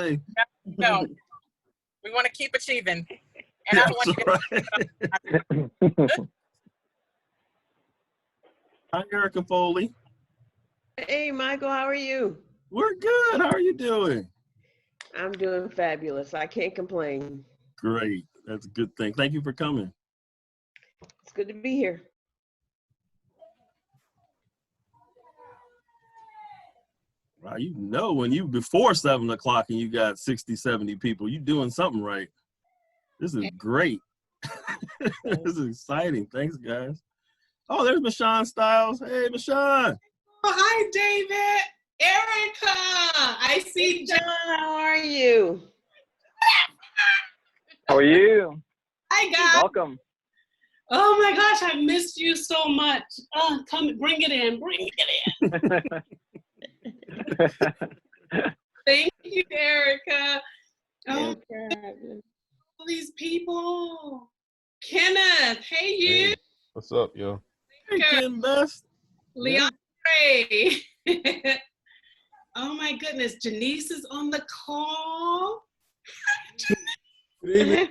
Hey. No, we want to keep achieving. And I want you to Hi, Erica Foley. Hey, Michael, how are you? We're good. How are you doing? I'm doing fabulous. I can't complain. Great. That's a good thing. Thank you for coming. It's good to be here. Wow, you know when you before 7 o'clock and you got 60, 70 people, you're doing something right. This is great. This is exciting. Thanks, guys. Oh, there's Michonne Styles. Hey, Michonne. Oh, hi, David. Erica. I see John, how are you? How are you? Hi, guys. Welcome. Oh my gosh, I missed you so much. Come, bring it in. Bring it in. Thank you, Erica. Oh, all these people. Kenneth, hey, you. Hey, what's up, yo? Hey, Ken Best. Leandre. Oh my goodness, Janice is on the call. Hey,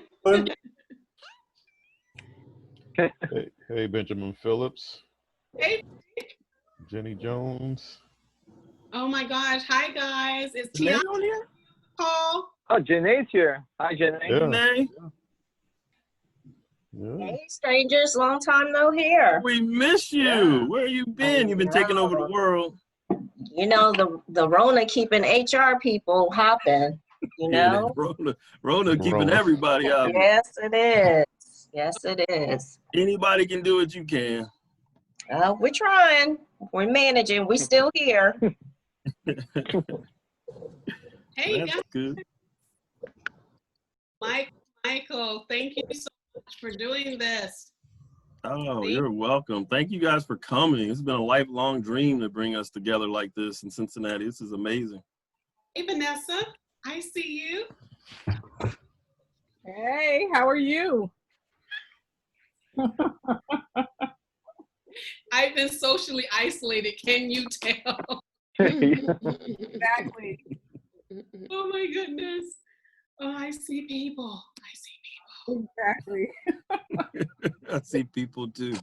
hey, Benjamin Phillips. Hey. Jenny Jones. Oh my gosh, hi guys. It's Janae Tiana on here? call. Oh, Janae's here. Hi, Janae. Yeah. Janae? Yeah. Hey, strangers, long time no hear. We miss you. Yeah. Where you been? You've been taking over the world. You know, the Rona keeping HR people hopping, you know? Yeah, Rona keeping Rona. everybody out. Yes, it is. Yes, it is. Anybody can do it, you can. We're trying. We're managing. We still here. Hey That's guys, good. Michael, thank you so much for doing this. Oh, you're welcome. Thank you guys for coming. It's been a lifelong dream to bring us together like this in Cincinnati. This is amazing. Hey Vanessa, I see you. Hey, how are you? I've been socially isolated, can you tell? Exactly. Oh my goodness. Oh, I see people. I see people. Exactly. I see people too.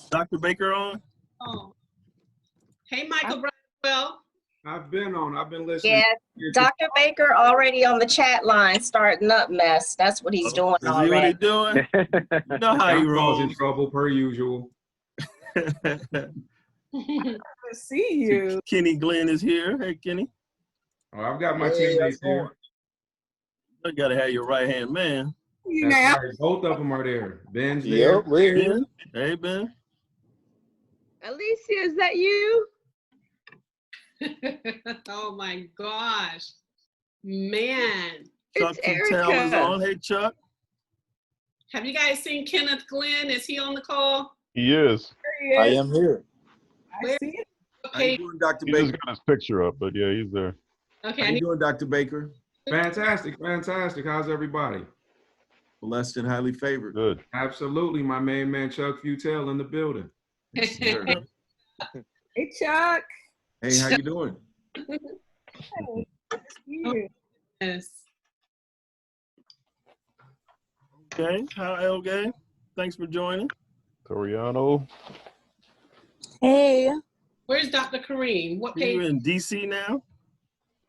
Dr. Baker on? Oh. Hey Michael Brightwell. I've been listening. Yeah, Dr. Baker already on the chat line starting up mess. That's what he's doing Is he what he already. doing? You know how he I'm rolls. causing trouble per usual. Good to see you. Kenny Glenn is here. Hey, Kenny. Oh, I've got my teammates here. You gotta have your right hand man. You That's now. right. Both of them are there. Ben's there. Yep, we're here. Ben? Hey, Ben. Alicia, is that you? Oh my gosh. Man. Chuck It's Patel is Erica. on. Hey, Chuck. Have you guys seen Kenneth Glenn? Is he on the call? He is. There he is. am here. I see it. How you Okay. doing, Dr. He just Baker? got his picture up, but yeah, he's there. Okay. How I you need doing, Dr. Baker? Fantastic, fantastic. How's everybody? Blessed and highly favored. Good. Absolutely. My main man, Chuck Futel, in the building. Yes, sir. Hey, Chuck. Hey, how you doing? Hey, good to see you. Yes. Okay. Hi, Elgay. Thanks for joining. Toriano. Hey, Where's Dr. Kareem? What Are you page? in D.C. now?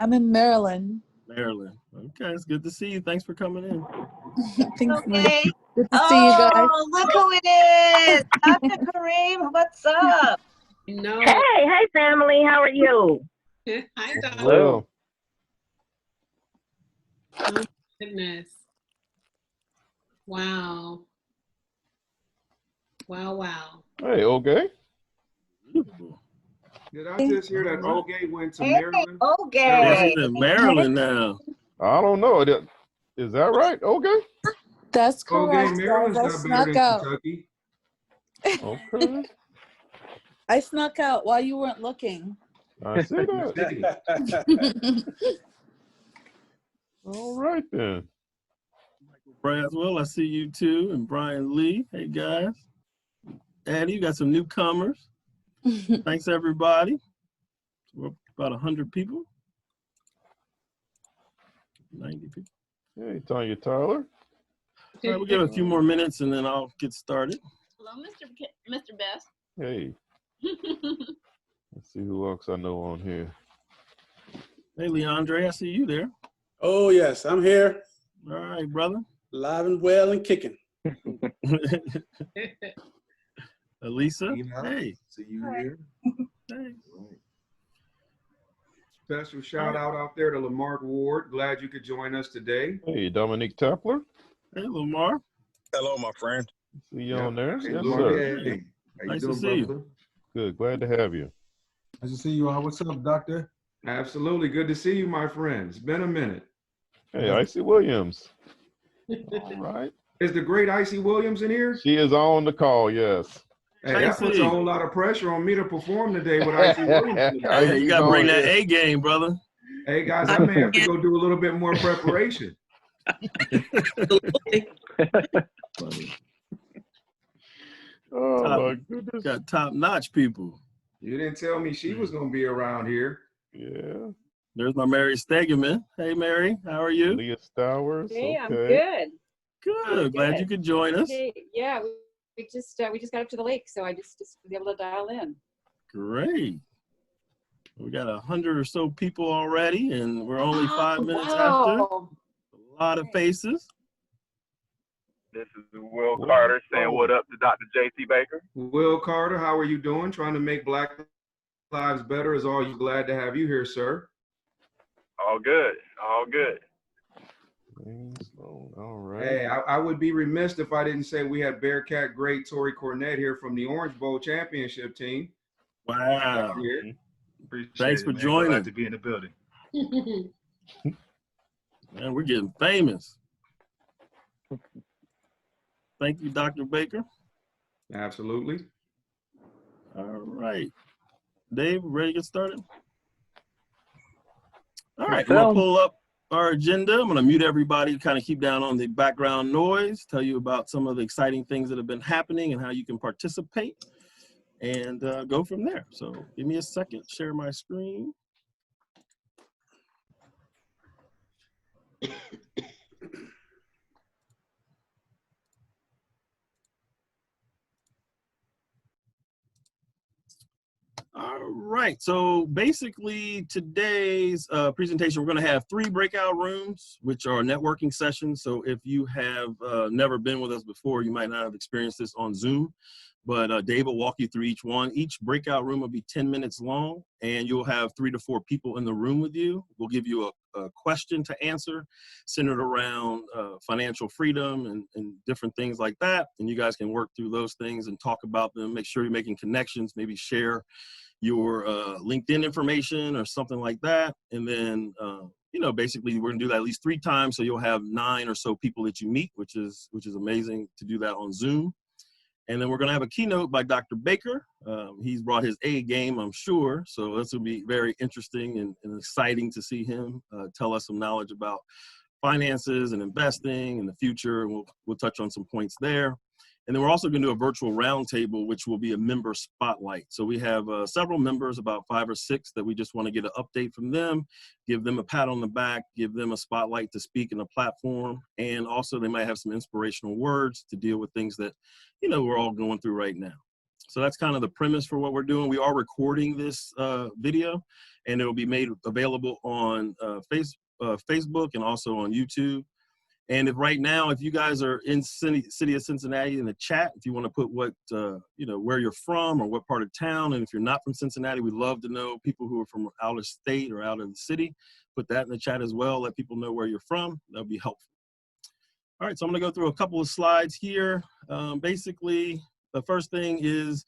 I'm in Maryland. Maryland. Okay, it's good to see you. Thanks for coming in. Thanks, Mike. Okay. Good to see you guys. Oh, look who it is. Dr. Kareem, what's up? No. Hey, family, how are you? Hi, Dr. Hello. Oh, goodness. Wow. Wow, wow. Hey, okay. Beautiful. Did I just hear that Olgate went to Hey, Maryland? Yeah, okay. she's in Maryland now. I don't know. Is that right? Okay. That's Olgate, correct, Maryland's guys. I not snuck better out. than Kentucky. Okay. I snuck out while you weren't looking. I see that. See? All right then. Braswell, I see you too. And Brian Lee. Hey, guys. Addie, you got some newcomers. Thanks, everybody. We're about 100 people. 90 people. Hey, Tanya Tyler. All right, we'll give it a few more minutes and then I'll get started. Hello, Mr. Best. Hey, let's see who else I know on here. Hey, Leandre, I see you there. Oh, yes, I'm here. All right, brother. Live and well and kicking. Elisa, hey. See you here. Hey. Special shout out there to Lamarck Ward. Glad you could join us today. Hey, Dominique Tapler. Hey, Lamar. Hello, my friend. See you on there. Hey, Yes, Lord, sir. hey. How you Nice to doing, see you. brother? Good. Glad to have you. Nice to see you all. What's up, doctor? Absolutely. Good to see you, my friend. It's been a minute. Hey, Icy Williams. All right. Is the great Icy Williams in here? She is on the call, yes. Hey, that puts Icy. a whole lot of pressure on me to perform today with Icy Williams. Hey, you got to bring that A game, brother. Hey, guys, I may have to go do a little bit more preparation. Oh, Top- my goodness. Got top-notch people. You didn't tell me she was going to be around here. Yeah. There's my Mary Stegeman. Hey, Mary, how are you? Leah Stowers. Hey, I'm Okay. good. Good. Glad you could join us. Hey, yeah, we just got up to the lake, so I just was able to dial in. Great. We got 100 or so people already, and we're only 5 minutes after. Wow. A lot of faces. This is Will Carter saying what up to Dr. J.C. Baker. Will Carter, how are you doing? Trying to make Black lives better is all you. Glad to have you here, sir. All good. All good. All right. Hey, I would be remiss if I didn't say we had Bearcat great Torrey Cornett here from the Orange Bowl championship team. Wow. Here. Thanks for joining. Glad to be in the building. Man, we're getting famous. Thank you, Dr. Baker. Absolutely. All right. Dave, ready to get started? All right, I'm going to pull up our agenda. I'm going to mute everybody, kind of keep down on the background noise, tell you about some of the exciting things that have been happening and how you can participate, and go from there. So give me a second, share my screen. All right, so basically today's presentation, we're going to have 3 breakout rooms, which are networking sessions. So if you have never been with us before, you might not have experienced this on Zoom, but Dave will walk you through each one. Each breakout room will be 10 minutes long, and you'll have 3 to 4 people in the room with you. We'll give you a question to answer centered around financial freedom and different things like that. And you guys can work through those things and talk about them. Make sure you're making connections, maybe share your LinkedIn information or something like that. And then, you know, basically we're gonna do that at least 3 times. So you'll have 9 or so people that you meet, which is amazing to do that on Zoom. And then we're gonna have a keynote by Dr. Baker. He's brought his A game, I'm sure. So this will be very interesting and exciting to see him tell us some knowledge about finances and investing in the future. And we'll touch on some points there. And then we're also going to do a virtual roundtable, which will be a member spotlight. So we have several members, about 5 or 6, that we just want to get an update from them, give them a pat on the back, give them a spotlight to speak in a platform. And also they might have some inspirational words to deal with things that, you know, we're all going through right now. So that's kind of the premise for what we're doing. We are recording this video, and it will be made available on Facebook and also on YouTube. And if right now, if you guys are in city of Cincinnati in the chat, if you want to put what, you know, where you're from or what part of town, and if you're not from Cincinnati, we'd love to know people who are from out of state or out of the city. Put that in the chat as well. Let people know where you're from. That'll be helpful. All right, so I'm going to go through a couple of slides here. Basically, the first thing is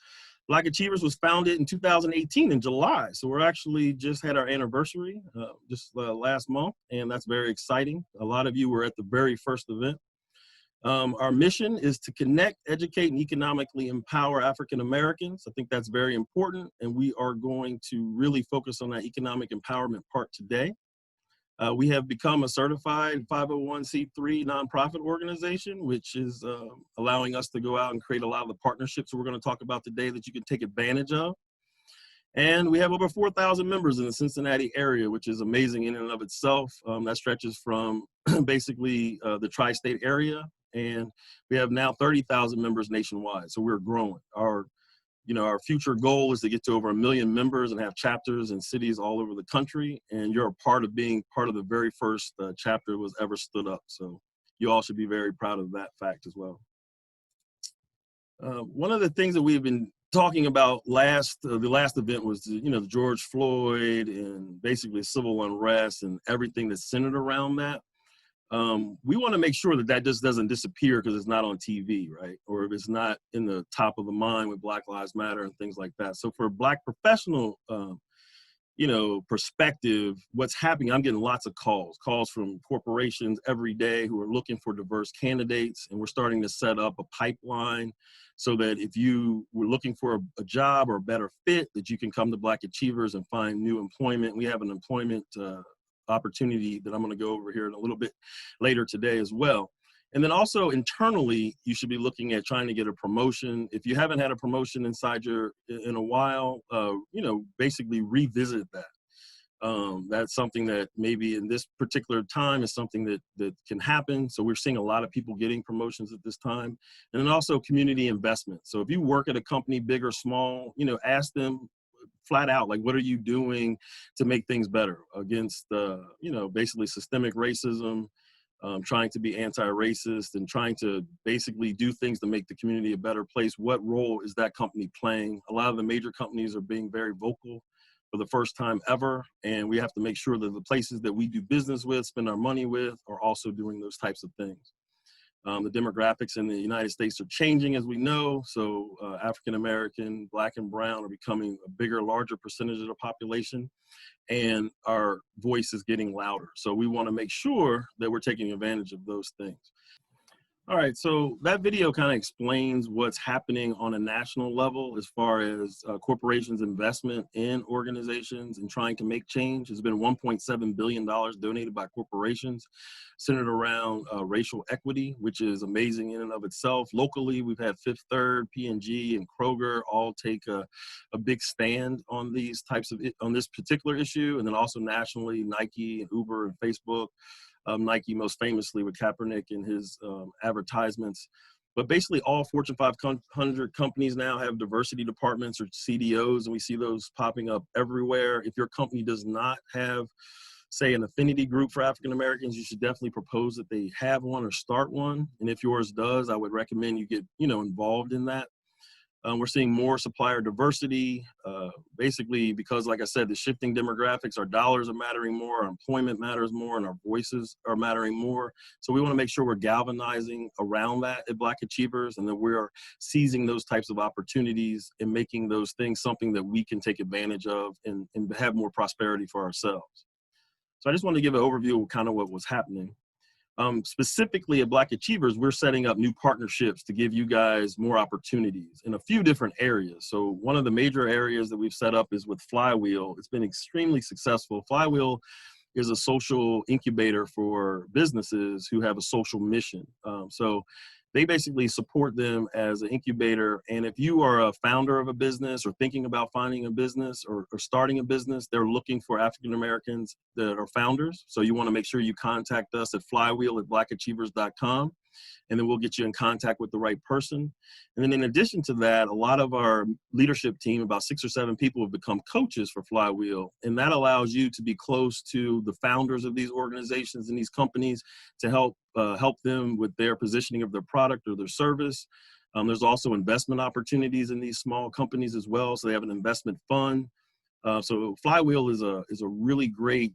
Black Achievers was founded in 2018 in July. So we're actually just had our anniversary last month, and that's very exciting. A lot of you were at the very first event. Our mission is to connect, educate, and economically empower African Americans. I think that's very important, and we are going to really focus on that economic empowerment part today. We have become a certified 501c3 nonprofit organization, which is allowing us to go out and create a lot of the partnerships we're going to talk about today that you can take advantage of. And we have over 4,000 members in the Cincinnati area, which is amazing in and of itself. That stretches from basically the tri-state area. And we have now 30,000 members nationwide. So we're growing. Our future goal is to get to over 1 million members and have chapters in cities all over the country. And you're a part of being part of the very first chapter that was ever stood up. So you all should be very proud of that fact as well. One of the things that we've been talking about the last event was the George Floyd and basically civil unrest and everything that's centered around that. We want to make sure that that just doesn't disappear because it's not on TV, right? Or if it's not in the top of the mind with Black Lives Matter and things like that. So for a Black professional, perspective, what's happening, I'm getting lots of calls from corporations every day who are looking for diverse candidates. And we're starting to set up a pipeline so that if you were looking for a job or a better fit, that you can come to Black Achievers and find new employment. We have an employment opportunity that I'm going to go over here in a little bit later today as well. And then also internally, you should be looking at trying to get a promotion. If you haven't had a promotion in a while, basically revisit that. That's something that maybe in this particular time is something that can happen. So we're seeing a lot of people getting promotions at this time. And then also community investment. So if you work at a company, big or small, ask them flat out, like, what are you doing to make things better against, basically systemic racism, trying to be anti-racist and trying to basically do things to make the community a better place. What role is that company playing? A lot of the major companies are being very vocal for the first time ever. And we have to make sure that the places that we do business with, spend our money with, are also doing those types of things. The demographics in the United States are changing, as we know. So African-American, Black and brown are becoming a bigger, larger percentage of the population, and our voice is getting louder. So we want to make sure that we're taking advantage of those things. All right, so that video kind of explains what's happening on a national level as far as corporations' investment in organizations and trying to make change. There's been $1.7 billion donated by corporations centered around racial equity, which is amazing in and of itself. Locally, we've had Fifth Third, P&G, and Kroger all take a big stand on these types of, on this particular issue. And then also nationally, Nike and Uber and Facebook. Nike most famously with Kaepernick and his advertisements. But basically all Fortune 500 companies now have diversity departments or CDOs, and we see those popping up everywhere. If your company does not have, say, an affinity group for African Americans, you should definitely propose that they have one or start one. And if yours does, I would recommend you get involved in that. We're seeing more supplier diversity, basically because, like I said, the shifting demographics, our dollars are mattering more, our employment matters more, and our voices are mattering more. So we want to make sure we're galvanizing around that at Black Achievers, and that we're seizing those types of opportunities and making those things something that we can take advantage of and have more prosperity for ourselves. So I just wanted to give an overview of kind of what was happening. Specifically at Black Achievers, we're setting up new partnerships to give you guys more opportunities in a few different areas. So one of the major areas that we've set up is with Flywheel. It's been extremely successful. Flywheel is a social incubator for businesses who have a social mission. So they basically support them as an incubator. And if you are a founder of a business or thinking about finding a business or starting a business, they're looking for African Americans that are founders. So you want to make sure you contact us at flywheel@blackachievers.com, and then we'll get you in contact with the right person. And then in addition to that, a lot of our leadership team, about 6 or 7 people, have become coaches for Flywheel. And that allows you to be close to the founders of these organizations and these companies to help them with their positioning of their product or their service. There's also investment opportunities in these small companies as well. So they have an investment fund. So Flywheel is a really great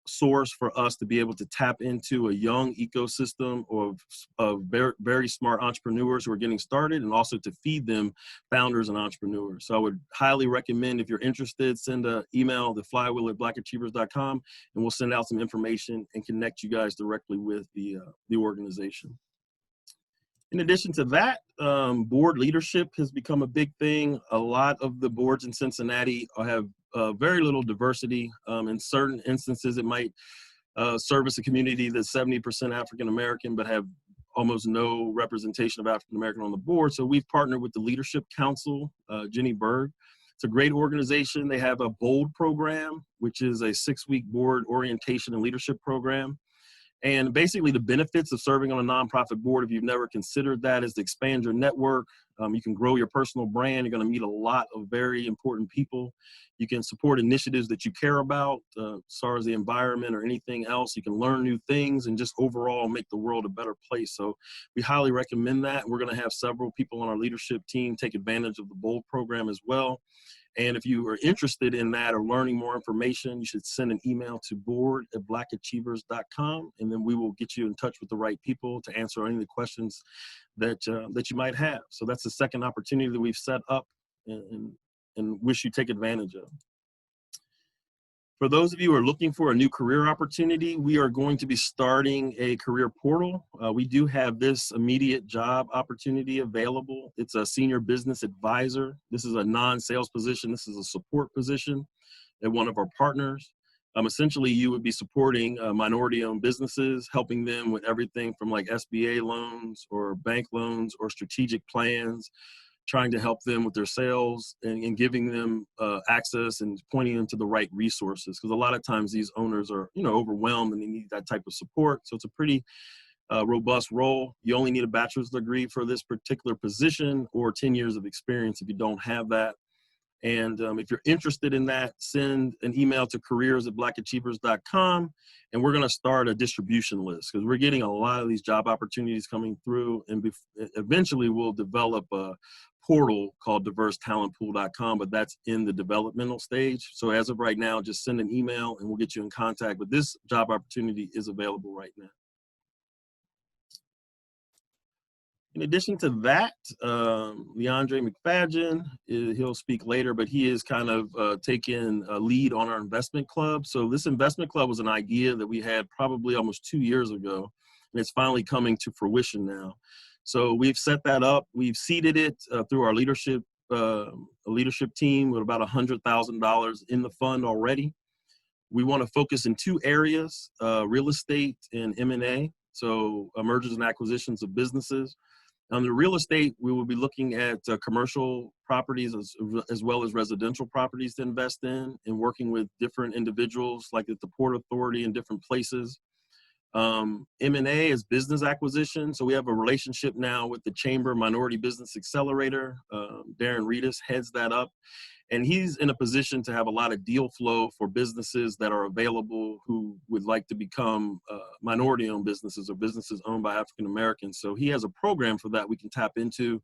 source for us to be able to tap into a young ecosystem of very, very smart entrepreneurs who are getting started, and also to feed them founders and entrepreneurs. So I would highly recommend, if you're interested, send an email to flywheel@blackachievers.com, and we'll send out some information and connect you guys directly with the organization. In addition to that, board leadership has become a big thing. A lot of the boards in Cincinnati have very little diversity. In certain instances, it might service a community that's 70% African American, but have almost no representation of African American on the board. So we've partnered with the Leadership Council, Jenny Berg, It's a great organization. They have a BOLD program, which is a 6-week board orientation and leadership program. And basically the benefits of serving on a nonprofit board, if you've never considered that, is to expand your network. You can grow your personal brand. You're going to meet a lot of very important people. You can support initiatives that you care about, as far as the environment or anything else. You can learn new things and just overall make the world a better place. So we highly recommend that. We're going to have several people on our leadership team take advantage of the BOLD program as well. And if you are interested in that or learning more information, you should send an email to board@blackachievers.com, and then we will get you in touch with the right people to answer any of the questions that you might have. So that's the second opportunity that we've set up and wish you take advantage of. For those of you who are looking for a new career opportunity, we are going to be starting a career portal. We do have this immediate job opportunity available. It's a senior business advisor. This is a non-sales position. This is a support position at one of our partners. Essentially, you would be supporting minority-owned businesses, helping them with everything from like SBA loans or bank loans or strategic plans, trying to help them with their sales and giving them access and pointing them to the right resources. Because a lot of times these owners are, overwhelmed and they need that type of support. So it's a pretty robust role. You only need a bachelor's degree for this particular position or 10 years of experience if you don't have that. And if you're interested in that, send an email to careers@blackachievers.com, and we're going to start a distribution list because we're getting a lot of these job opportunities coming through, and eventually we'll develop a portal called diversetalentpool.com, but that's in the developmental stage. So as of right now, just send an email and we'll get you in contact. But this job opportunity is available right now. In addition to that, Leandre McFadgen, he'll speak later, but he is kind of taking a lead on our investment club. So this investment club was an idea that we had probably almost 2 years ago, and it's finally coming to fruition now. So we've set that up. We've seeded it through our leadership team with about $100,000 in the fund already. We want to focus in 2 areas, real estate and M&A, so mergers and acquisitions of businesses. On the real estate, we will be looking at commercial properties as well as residential properties to invest in and working with different individuals like at the Port Authority in different places. M&A is business acquisition. So we have a relationship now with the Chamber Minority Business Accelerator. Darren Reedus heads that up. And he's in a position to have a lot of deal flow for businesses that are available who would like to become minority-owned businesses or businesses owned by African Americans. So he has a program for that we can tap into.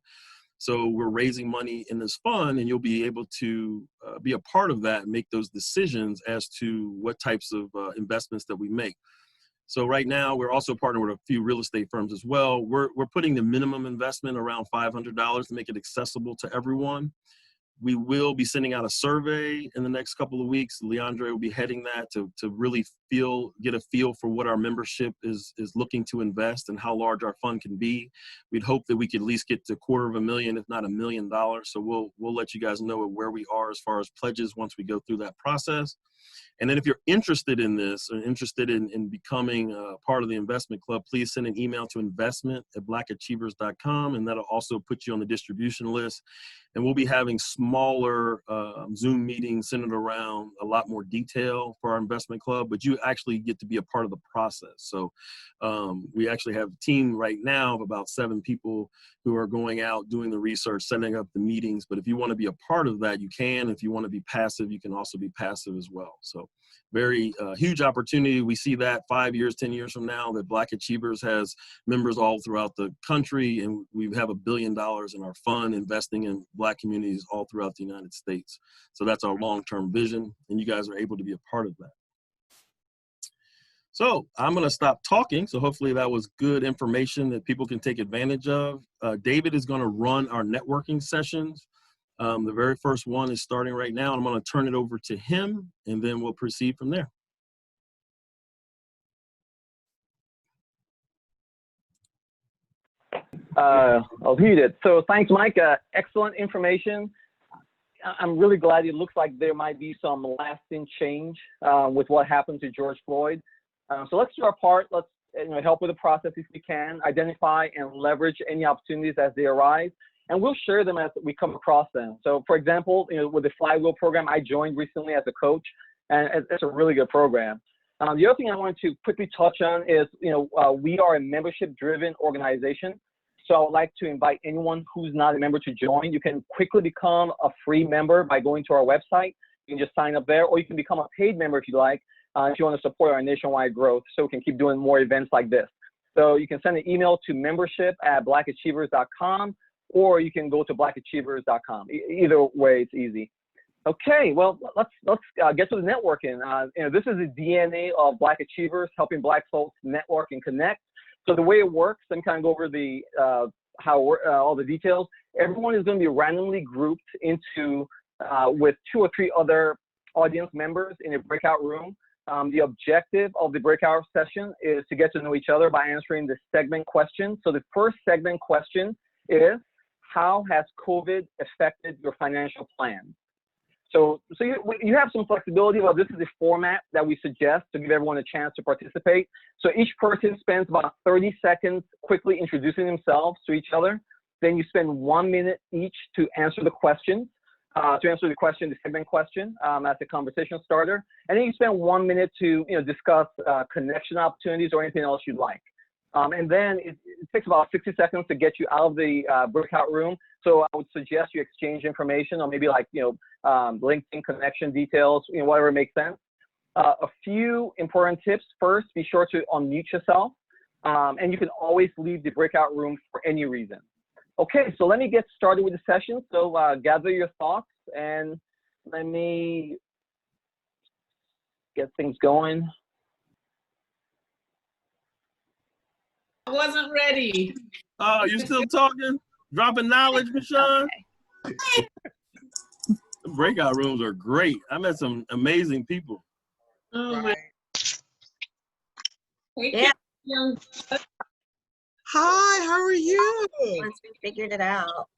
So we're raising money in this fund, and you'll be able to be a part of that and make those decisions as to what types of investments that we make. So right now, we're also partnering with a few real estate firms as well. We're putting the minimum investment around $500 to make it accessible to everyone. We will be sending out a survey in the next couple of weeks. Leandre will be heading that to really get a feel for what our membership is looking to invest and how large our fund can be. We'd hope that we could at least get to $250,000, if not $1 million. So we'll let you guys know where we are as far as pledges once we go through that process. And then if you're interested in this or interested in becoming part of the investment club, please send an email to investment@blackachievers.com, and that'll also put you on the distribution list. And we'll be having smaller Zoom meetings centered around a lot more detail for our investment club, but you actually get to be a part of the process. So we actually have a team right now of about 7 people who are going out, doing the research, setting up the meetings. But if you want to be a part of that, you can. If you want to be passive, you can also be passive as well. So very huge opportunity. We see that 5 years, 10 years from now, that Black Achievers has members all throughout the country, and we have $1 billion in our fund investing in Black communities all throughout the United States. So that's our long-term vision, and you guys are able to be a part of that. So I'm going to stop talking. So hopefully that was good information that people can take advantage of. David is going to run our networking sessions. The very first one is starting right now, and I'm going to turn it over to him, and then we'll proceed from there. I'll read it. So thanks, Mike. Excellent information. I'm really glad it looks like there might be some lasting change with what happened to George Floyd. So let's do our part. Let's help with the process if we can, identify and leverage any opportunities as they arise. and we'll share them as we come across them. So for example, with the Flywheel program, I joined recently as a coach, and it's a really good program. The other thing I wanted to quickly touch on is, we are a membership-driven organization. So I would like to invite anyone who's not a member to join. You can quickly become a free member by going to our website. You can just sign up there, or you can become a paid member if you like, if you want to support our nationwide growth so we can keep doing more events like this. So you can send an email to membership@blackachievers.com, or you can go to blackachievers.com. Either way, it's easy. Okay, well, let's get to the networking. This is the DNA of Black Achievers, helping Black folks network and connect. So the way it works, let me kind of go over the all the details. Everyone is going to be randomly grouped into with 2 or 3 other audience members in a breakout room. The objective of the breakout session is to get to know each other by answering the segment question. So the first segment question is, how has COVID affected your financial plan? So you have some flexibility. Well, this is the format that we suggest to give everyone a chance to participate. So each person spends about 30 seconds quickly introducing themselves to each other. Then you spend 1 minute each to answer the questions, the segment question, as a conversation starter. And then you spend 1 minute to discuss connection opportunities or anything else you'd like. And then it takes about 60 seconds to get you out of the breakout room. So I would suggest you exchange information, or maybe like, LinkedIn connection details, whatever makes sense. A few important tips. First, be sure to unmute yourself. And you can always leave the breakout room for any reason. Okay, so let me get started with the session. So gather your thoughts and let me get things going. I wasn't ready. Oh, you still talking? Dropping knowledge, Michonne? Okay. The breakout rooms are great. I met some amazing people. Oh my. Yeah. Hi, how are you? Once we figured it out.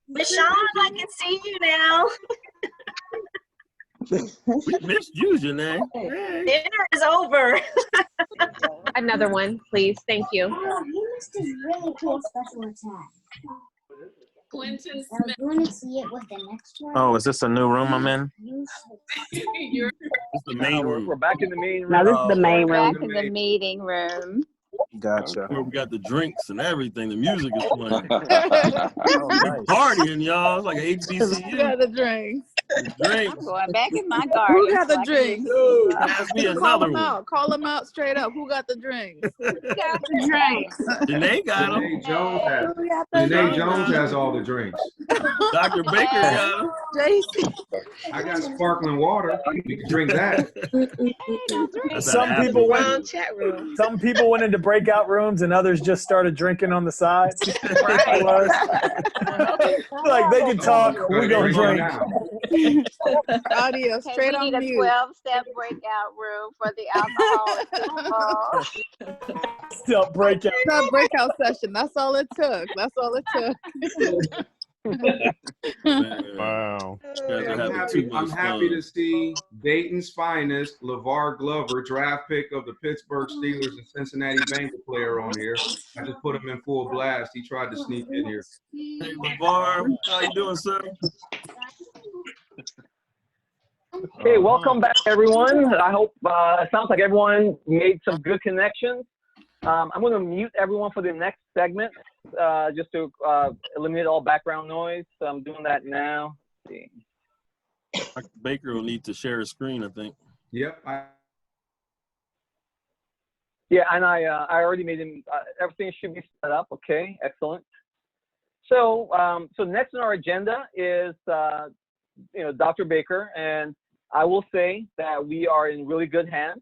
Michonne, I can see you now. We missed you, Janae. Hey. Dinner is over. Another one, please. Thank you. You missed his really cool special attack. Quentin I was Smith. going to see it with the next one. Oh, is this a new room I'm in? You're It's the main room. We're back in the main room. Now this is the main room. Back in the meeting room. Gotcha. Where we got the drinks and everything. The music is playing. Oh, nice. Partying, y'all. It's like Who HBCU. got the drinks? The drinks. I'm going back in my garden. Who got the so I can drinks? Ask me Call another them one. out. Call them out straight up. Who got the drinks? Who got the drinks? Janae got them. Janae Jones has. Who got the Janae drinks? Jones has all the drinks. Dr. Baker got them. JC. I got sparkling water. You can drink that. That's Some an people athlete. went. Chat room. Some people went into breakout rooms, and others just started drinking on the side. It was. Like they can talk, we gonna drink. Audio Okay, straight we on need a mute. 12-step breakout room for the alcoholic people. Still breakout. That breakout session. That's all it took. That's all it took. Wow. I'm happy to see Dayton's finest, LeVar Glover, draft pick of the Pittsburgh Steelers and Cincinnati Bengals player on here. I just put him in full blast. He tried to sneak in here. Hey, LeVar, how you doing, sir? Hey, welcome back, everyone. I hope it sounds like everyone made some good connections. I'm going to mute everyone for the next segment, just to eliminate all background noise. So I'm doing that now. Let's see. Dr. Baker will need to share his screen, I think. Yep. Yeah, and I already made him. Everything should be set up. Okay, excellent. So so next on our agenda is Dr. Baker, and I will say that we are in really good hands.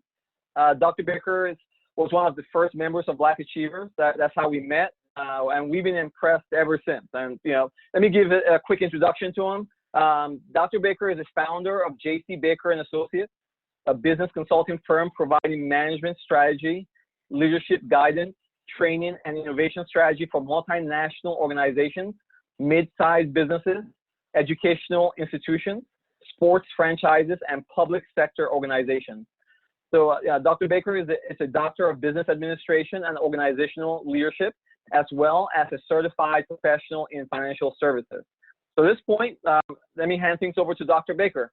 Dr. Baker was one of the first members of Black Achievers. That's how we met, and we've been impressed ever since. And let me give a quick introduction to him. Dr. Baker is the founder of J.C. Baker and Associates, a business consulting firm providing management strategy, leadership guidance, training, and innovation strategy for multinational organizations, mid-sized businesses, educational institutions, sports franchises, and public sector organizations. So Dr. Baker is a doctor of business administration and organizational leadership, as well as a certified professional in financial services. So at this point, let me hand things over to Dr. Baker.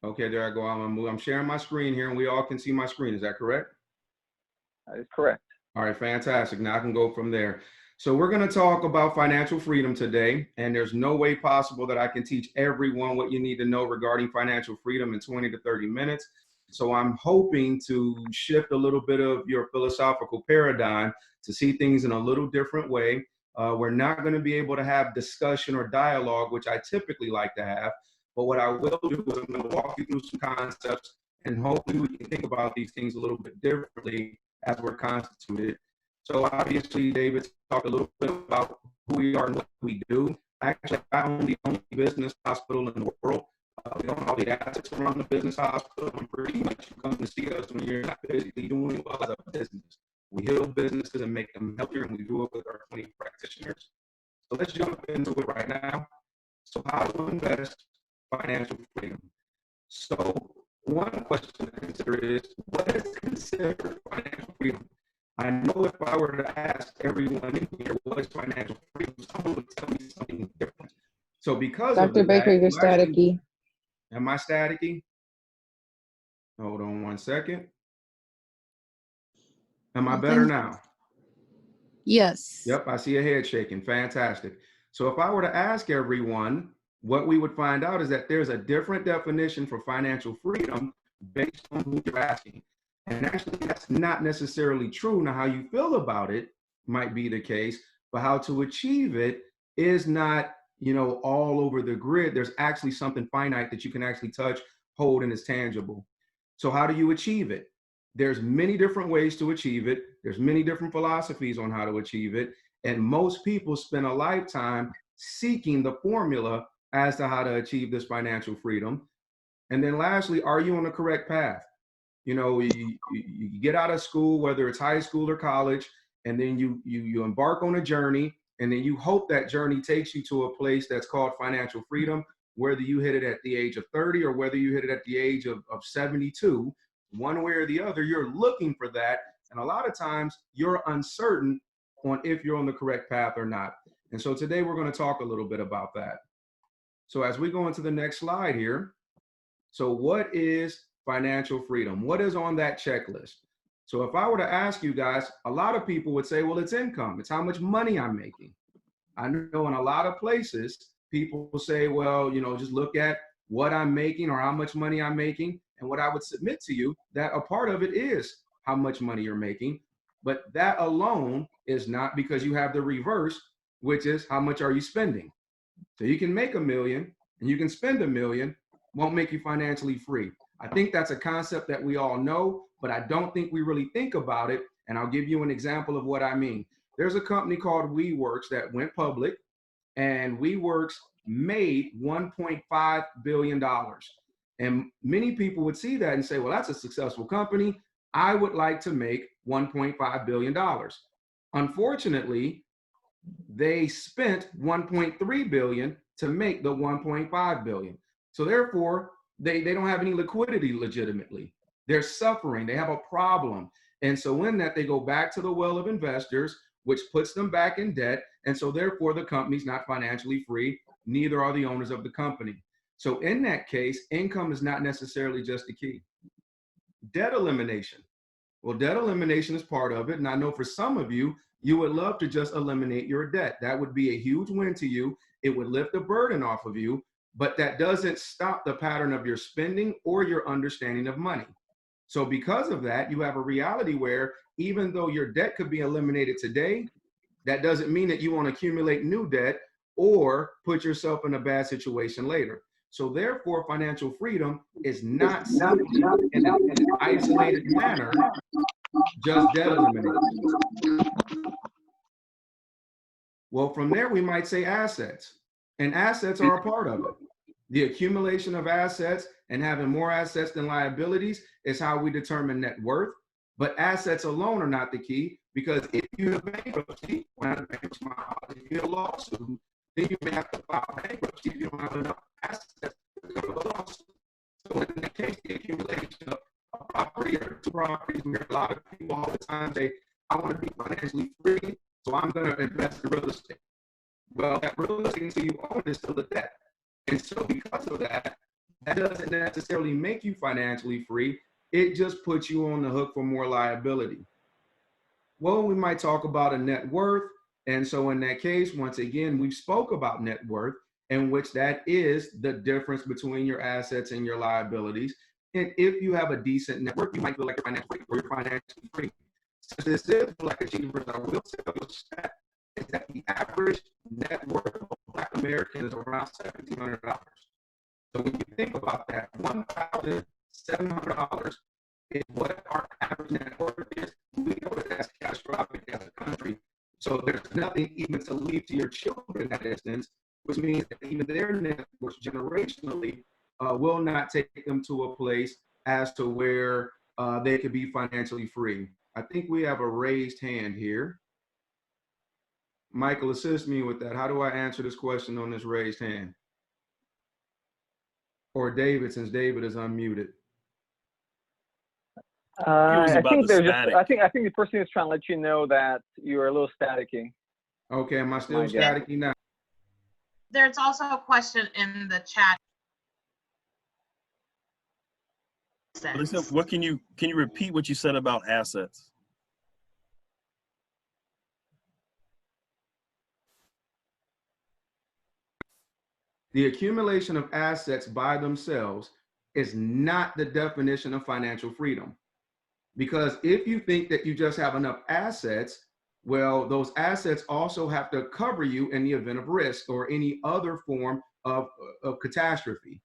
Okay, there I go. I'm sharing my screen here, and we all can see my screen. Is that correct? That is correct. All right, fantastic. Now I can go from there. So we're going to talk about financial freedom today, and there's no way possible that I can teach everyone what you need to know regarding financial freedom in 20 to 30 minutes. So I'm hoping to shift a little bit of your philosophical paradigm to see things in a little different way. We're not going to be able to have discussion or dialogue, which I typically like to have. But what I will do is I'm going to walk you through some concepts, and hopefully we can think about these things a little bit differently as we're constituted. So obviously, David talked a little bit about who we are and what we do. Actually, I own the only business hospital in the world. We own all the assets around the business hospital, and pretty much you come to see us when you're not basically doing well as a business. We heal businesses and make them healthier, and we do it with our 20 practitioners. So let's jump into it right now. So how to invest financial freedom. So one question to consider is, what is considered financial freedom? I know if I were to ask everyone in here what is financial freedom, someone would tell me something different. So because Dr. of Baker, that, you're staticky. Am I staticky? Hold on one second. Am I better now? Yes. Yep, I see a head shaking. Fantastic. So if I were to ask everyone, what we would find out is that there's a different definition for financial freedom based on who you're asking. And actually, that's not necessarily true. Now, how you feel about it might be the case, but how to achieve it is not, all over the grid. There's actually something finite that you can actually touch, hold, and is tangible. So how do you achieve it? There's many different ways to achieve it. There's many different philosophies on how to achieve it. And most people spend a lifetime seeking the formula as to how to achieve this financial freedom. And then lastly, are you on the correct path? You get out of school, whether it's high school or college, and then you embark on a journey, and then you hope that journey takes you to a place that's called financial freedom, whether you hit it at the age of 30 or whether you hit it at the age of 72, one way or the other, you're looking for that. And a lot of times you're uncertain on if you're on the correct path or not. And so today we're going to talk a little bit about that. So as we go into the next slide here, so what is financial freedom? What is on that checklist? So if I were to ask you guys, a lot of people would say, well, it's income. It's how much money I'm making. I know in a lot of places, people will say, well, just look at what I'm making or how much money I'm making. And what I would submit to you, that a part of it is how much money you're making. But that alone is not, because you have the reverse, which is how much are you spending? So you can make $1 million and you can spend $1 million, won't make you financially free. I think that's a concept that we all know, but I don't think we really think about it. And I'll give you an example of what I mean. There's a company called WeWorks that went public, and WeWorks made $1.5 billion. And many people would see that and say, well, that's a successful company. I would like to make $1.5 billion. Unfortunately, they spent $1.3 billion to make the $1.5 billion. So therefore, they don't have any liquidity legitimately. They're suffering. They have a problem. And so in that, they go back to the well of investors, which puts them back in debt. And so therefore, the company's not financially free. Neither are the owners of the company. So in that case, income is not necessarily just the key. Debt elimination. Well, debt elimination is part of it. And I know for some of you, you would love to just eliminate your debt. That would be a huge win to you. It would lift the burden off of you, but that doesn't stop the pattern of your spending or your understanding of money. So because of that, you have a reality where even though your debt could be eliminated today, that doesn't mean that you want to accumulate new debt or put yourself in a bad situation later. So therefore, financial freedom is not simply in an isolated manner, just debt elimination. Well, from there, we might say assets, and assets are a part of it. The accumulation of assets and having more assets than liabilities is how we determine net worth. But assets alone are not the key, because if you have bankruptcy, if you have a lawsuit, then you may have to file bankruptcy if you don't have enough assets to cover the lawsuit. So in that case, the accumulation of properties. We hear a lot of people all the time say, I want to be financially free, so I'm going to invest in real estate. Well, that real estate until you own is still a debt. And so because of that, that doesn't necessarily make you financially free. It just puts you on the hook for more liability. Well, we might talk about a net worth. And so in that case, once again, we spoke about net worth, in which that is the difference between your assets and your liabilities. And if you have a decent net worth, you might feel like you're financially free or you're financially free. Since this is Black Achievers, I will tell you that is that the average net worth of Black Americans is around $1,700. So when you think about that, $1,700 is what our average net worth is. We know that that's catastrophic as a country. So there's nothing even to leave to your children in that instance, which means that even their net worth generationally will not take them to a place as to where they could be financially free. I think we have a raised hand here. Michael, assist me with that. How do I answer this question on this raised hand? Or David, since David is unmuted. I think the person is trying to let you know that you're a little staticky. Okay, am I still staticky now? There's also a question in the chat. Listen, what can you repeat what you said about assets? The accumulation of assets by themselves is not the definition of financial freedom. Because if you think that you just have enough assets, well, those assets also have to cover you in the event of risk or any other form of catastrophe.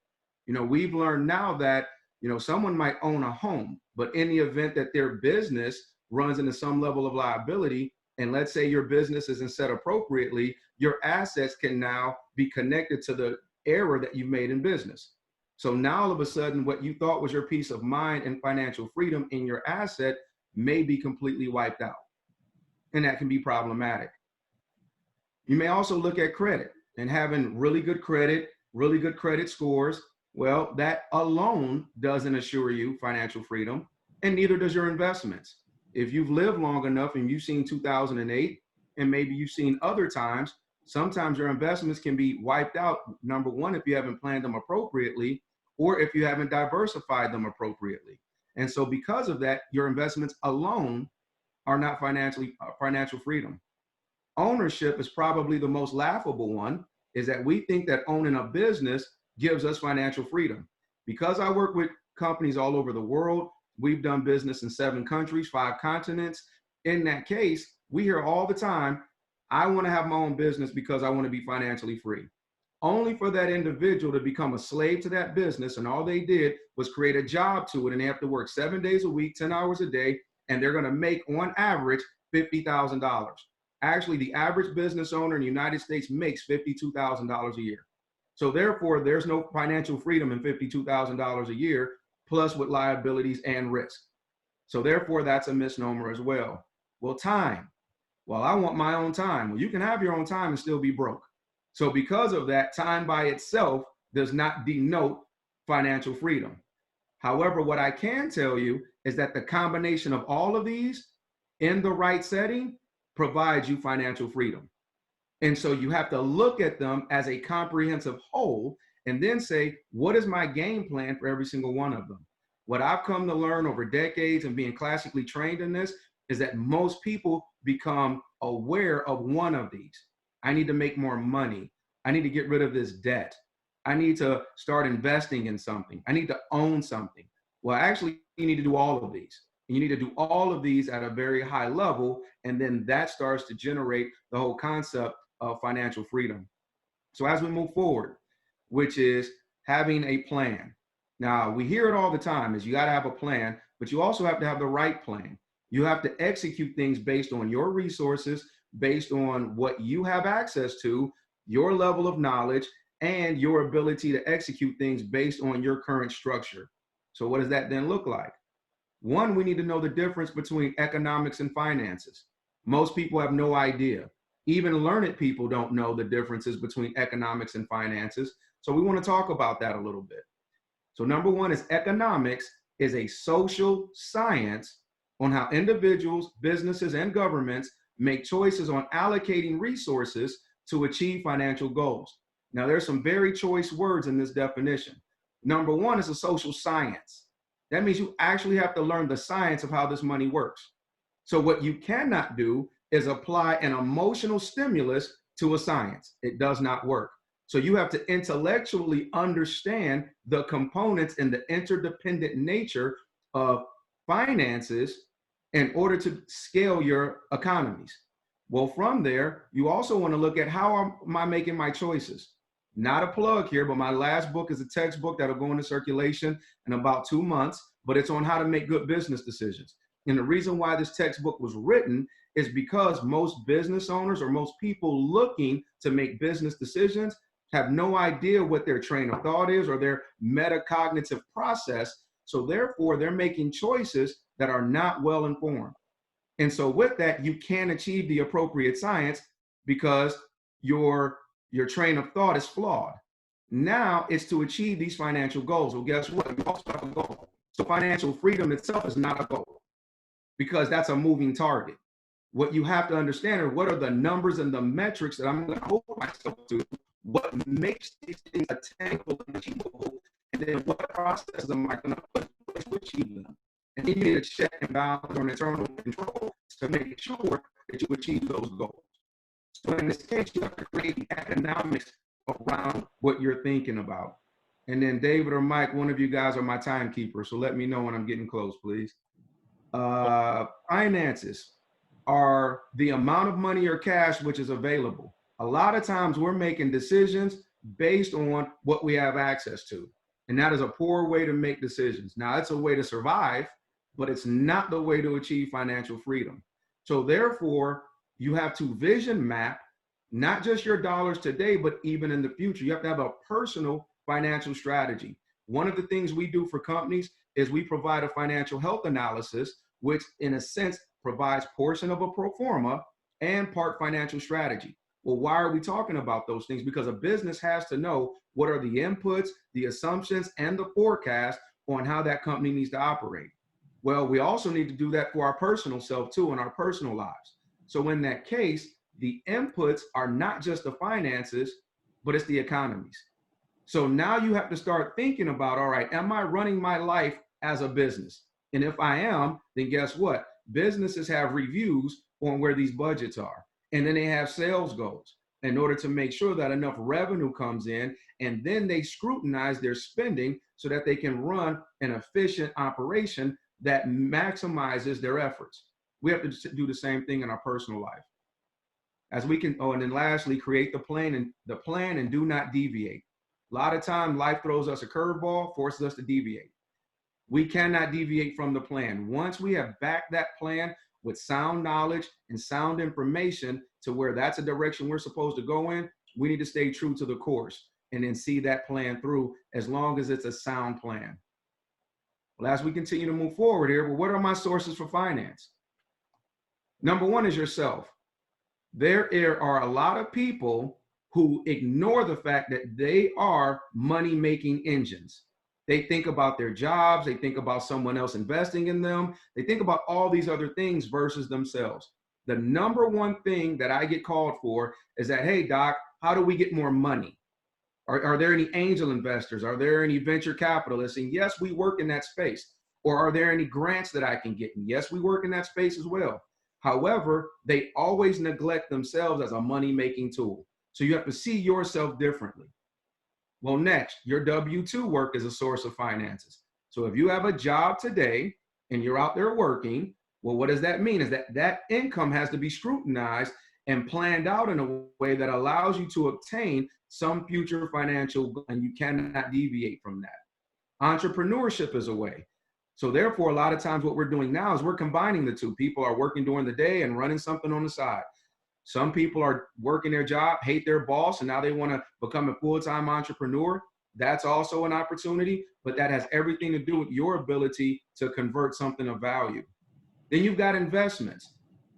You know, we've learned now that, you know, someone might own a home, but in the event that their business runs into some level of liability, and let's say your business isn't set appropriately, your assets can now be connected to the error that you made in business. So now all of a sudden, what you thought was your peace of mind and financial freedom in your asset may be completely wiped out. And that can be problematic. You may also look at credit and having really good credit scores. Well, that alone doesn't assure you financial freedom, and neither does your investments. If you've lived long enough and you've seen 2008, and maybe you've seen other times, sometimes your investments can be wiped out, number one, if you haven't planned them appropriately, or if you haven't diversified them appropriately. And so because of that, your investments alone are not financial freedom. Ownership is probably the most laughable one, is that we think that owning a business gives us financial freedom. Because I work with companies all over the world, we've done business in 7 countries, 5 continents. In that case, we hear all the time, I want to have my own business because I want to be financially free. Only for that individual to become a slave to that business, and all they did was create a job to it, and they have to work 7 days a week, 10 hours a day, and they're going to make on average $50,000. Actually, the average business owner in the United States makes $52,000 a year. So therefore, there's no financial freedom in $52,000 a year, plus with liabilities and risk. So therefore, that's a misnomer as well. Well, time. Well, I want my own time. Well, you can have your own time and still be broke. So because of that, time by itself does not denote financial freedom. However, what I can tell you is that the combination of all of these in the right setting provides you financial freedom. And so you have to look at them as a comprehensive whole and then say, what is my game plan for every single one of them? What I've come to learn over decades and being classically trained in this is that most people become aware of one of these. I need to make more money. I need to get rid of this debt. I need to start investing in something. I need to own something. Well, actually, you need to do all of these. You need to do all of these at a very high level, and then that starts to generate the whole concept of financial freedom. So as we move forward, which is having a plan. Now, we hear it all the time, is you got to have a plan, but you also have to have the right plan. You have to execute things based on your resources, based on what you have access to, your level of knowledge, and your ability to execute things based on your current structure. So what does that then look like? One, we need to know the difference between economics and finances. Most people have no idea. Even learned people don't know the differences between economics and finances. So we want to talk about that a little bit. So number one is economics is a social science on how individuals, businesses, and governments make choices on allocating resources to achieve financial goals. Now, there's some very choice words in this definition. Number one is a social science. That means you actually have to learn the science of how this money works. So what you cannot do is apply an emotional stimulus to a science. It does not work. So you have to intellectually understand the components and the interdependent nature of finances in order to scale your economies. Well, from there, you also want to look at how am I making my choices? Not a plug here, but my last book is a textbook that'll go into circulation in about 2 months, but it's on how to make good business decisions. And the reason why this textbook was written is because most business owners or most people looking to make business decisions have no idea what their train of thought is or their metacognitive process. So therefore, they're making choices that are not well informed. And so with that, you can achieve the appropriate science because your train of thought is flawed. Now it's to achieve these financial goals. Well, guess what? You also have a goal. So financial freedom itself is not a goal because that's a moving target. What you have to understand are what are the numbers and the metrics that I'm going to hold myself to, what makes these things attainable and achievable, and then what processes am I going to put in place to achieve them. And then you need a check and balance or an internal control to make sure that you achieve those goals. So in this case, you have to create the economics around what you're thinking about. And then David or Mike, one of you guys are my timekeeper, so let me know when I'm getting close, please. Finances are the amount of money or cash which is available. A lot of times we're making decisions based on what we have access to. And that is a poor way to make decisions. Now, it's a way to survive, but it's not the way to achieve financial freedom. So therefore, you have to vision map, not just your dollars today, but even in the future. You have to have a personal financial strategy. One of the things we do for companies is we provide a financial health analysis, which in a sense provides portion of a pro forma and part financial strategy. Well, why are we talking about those things? Because a business has to know what are the inputs, the assumptions, and the forecast on how that company needs to operate. Well, we also need to do that for our personal self too, in our personal lives. So in that case, the inputs are not just the finances, but it's the economies. So now you have to start thinking about, all right, am I running my life as a business? And if I am, then guess what? Businesses have reviews on where these budgets are. And then they have sales goals in order to make sure that enough revenue comes in. And then they scrutinize their spending so that they can run an efficient operation that maximizes their efforts. We have to do the same thing in our personal life. As we can, and then lastly, create the plan and do not deviate. A lot of time life throws us a curveball, forces us to deviate. We cannot deviate from the plan. Once we have backed that plan with sound knowledge and sound information to where that's a direction we're supposed to go in, we need to stay true to the course and then see that plan through as long as it's a sound plan. Well, as we continue to move forward here, well, what are my sources for finance? Number one is yourself. There are a lot of people who ignore the fact that they are money-making engines. They think about their jobs, they think about someone else investing in them, they think about all these other things versus themselves. The number one thing that I get called for is that, hey, Doc, how do we get more money? Are there any angel investors? Are there any venture capitalists? And yes, we work in that space. Or are there any grants that I can get? And yes, we work in that space as well. However, they always neglect themselves as a money-making tool. So you have to see yourself differently. Well, next, your W-2 work is a source of finances. So if you have a job today and you're out there working, well, what does that mean? Is that income has to be scrutinized and planned out in a way that allows you to obtain some future financial, and you cannot deviate from that. Entrepreneurship is a way. So therefore, a lot of times what we're doing now is we're combining the two. People are working during the day and running something on the side. Some people are working their job, hate their boss, and now they want to become a full-time entrepreneur. That's also an opportunity, but that has everything to do with your ability to convert something of value. Then you've got investments.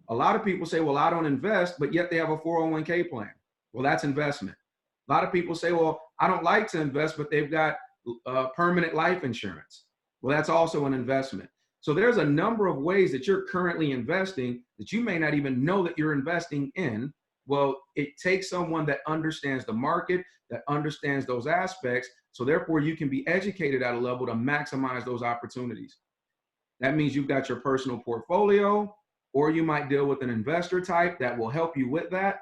A lot of people say, well, I don't invest, but yet they have a 401k plan. Well, that's investment. A lot of people say, well, I don't like to invest, but they've got permanent life insurance. Well, that's also an investment. So there's a number of ways that you're currently investing that you may not even know that you're investing in. Well, it takes someone that understands the market, that understands those aspects. So therefore you can be educated at a level to maximize those opportunities. That means you've got your personal portfolio, or you might deal with an investor type that will help you with that.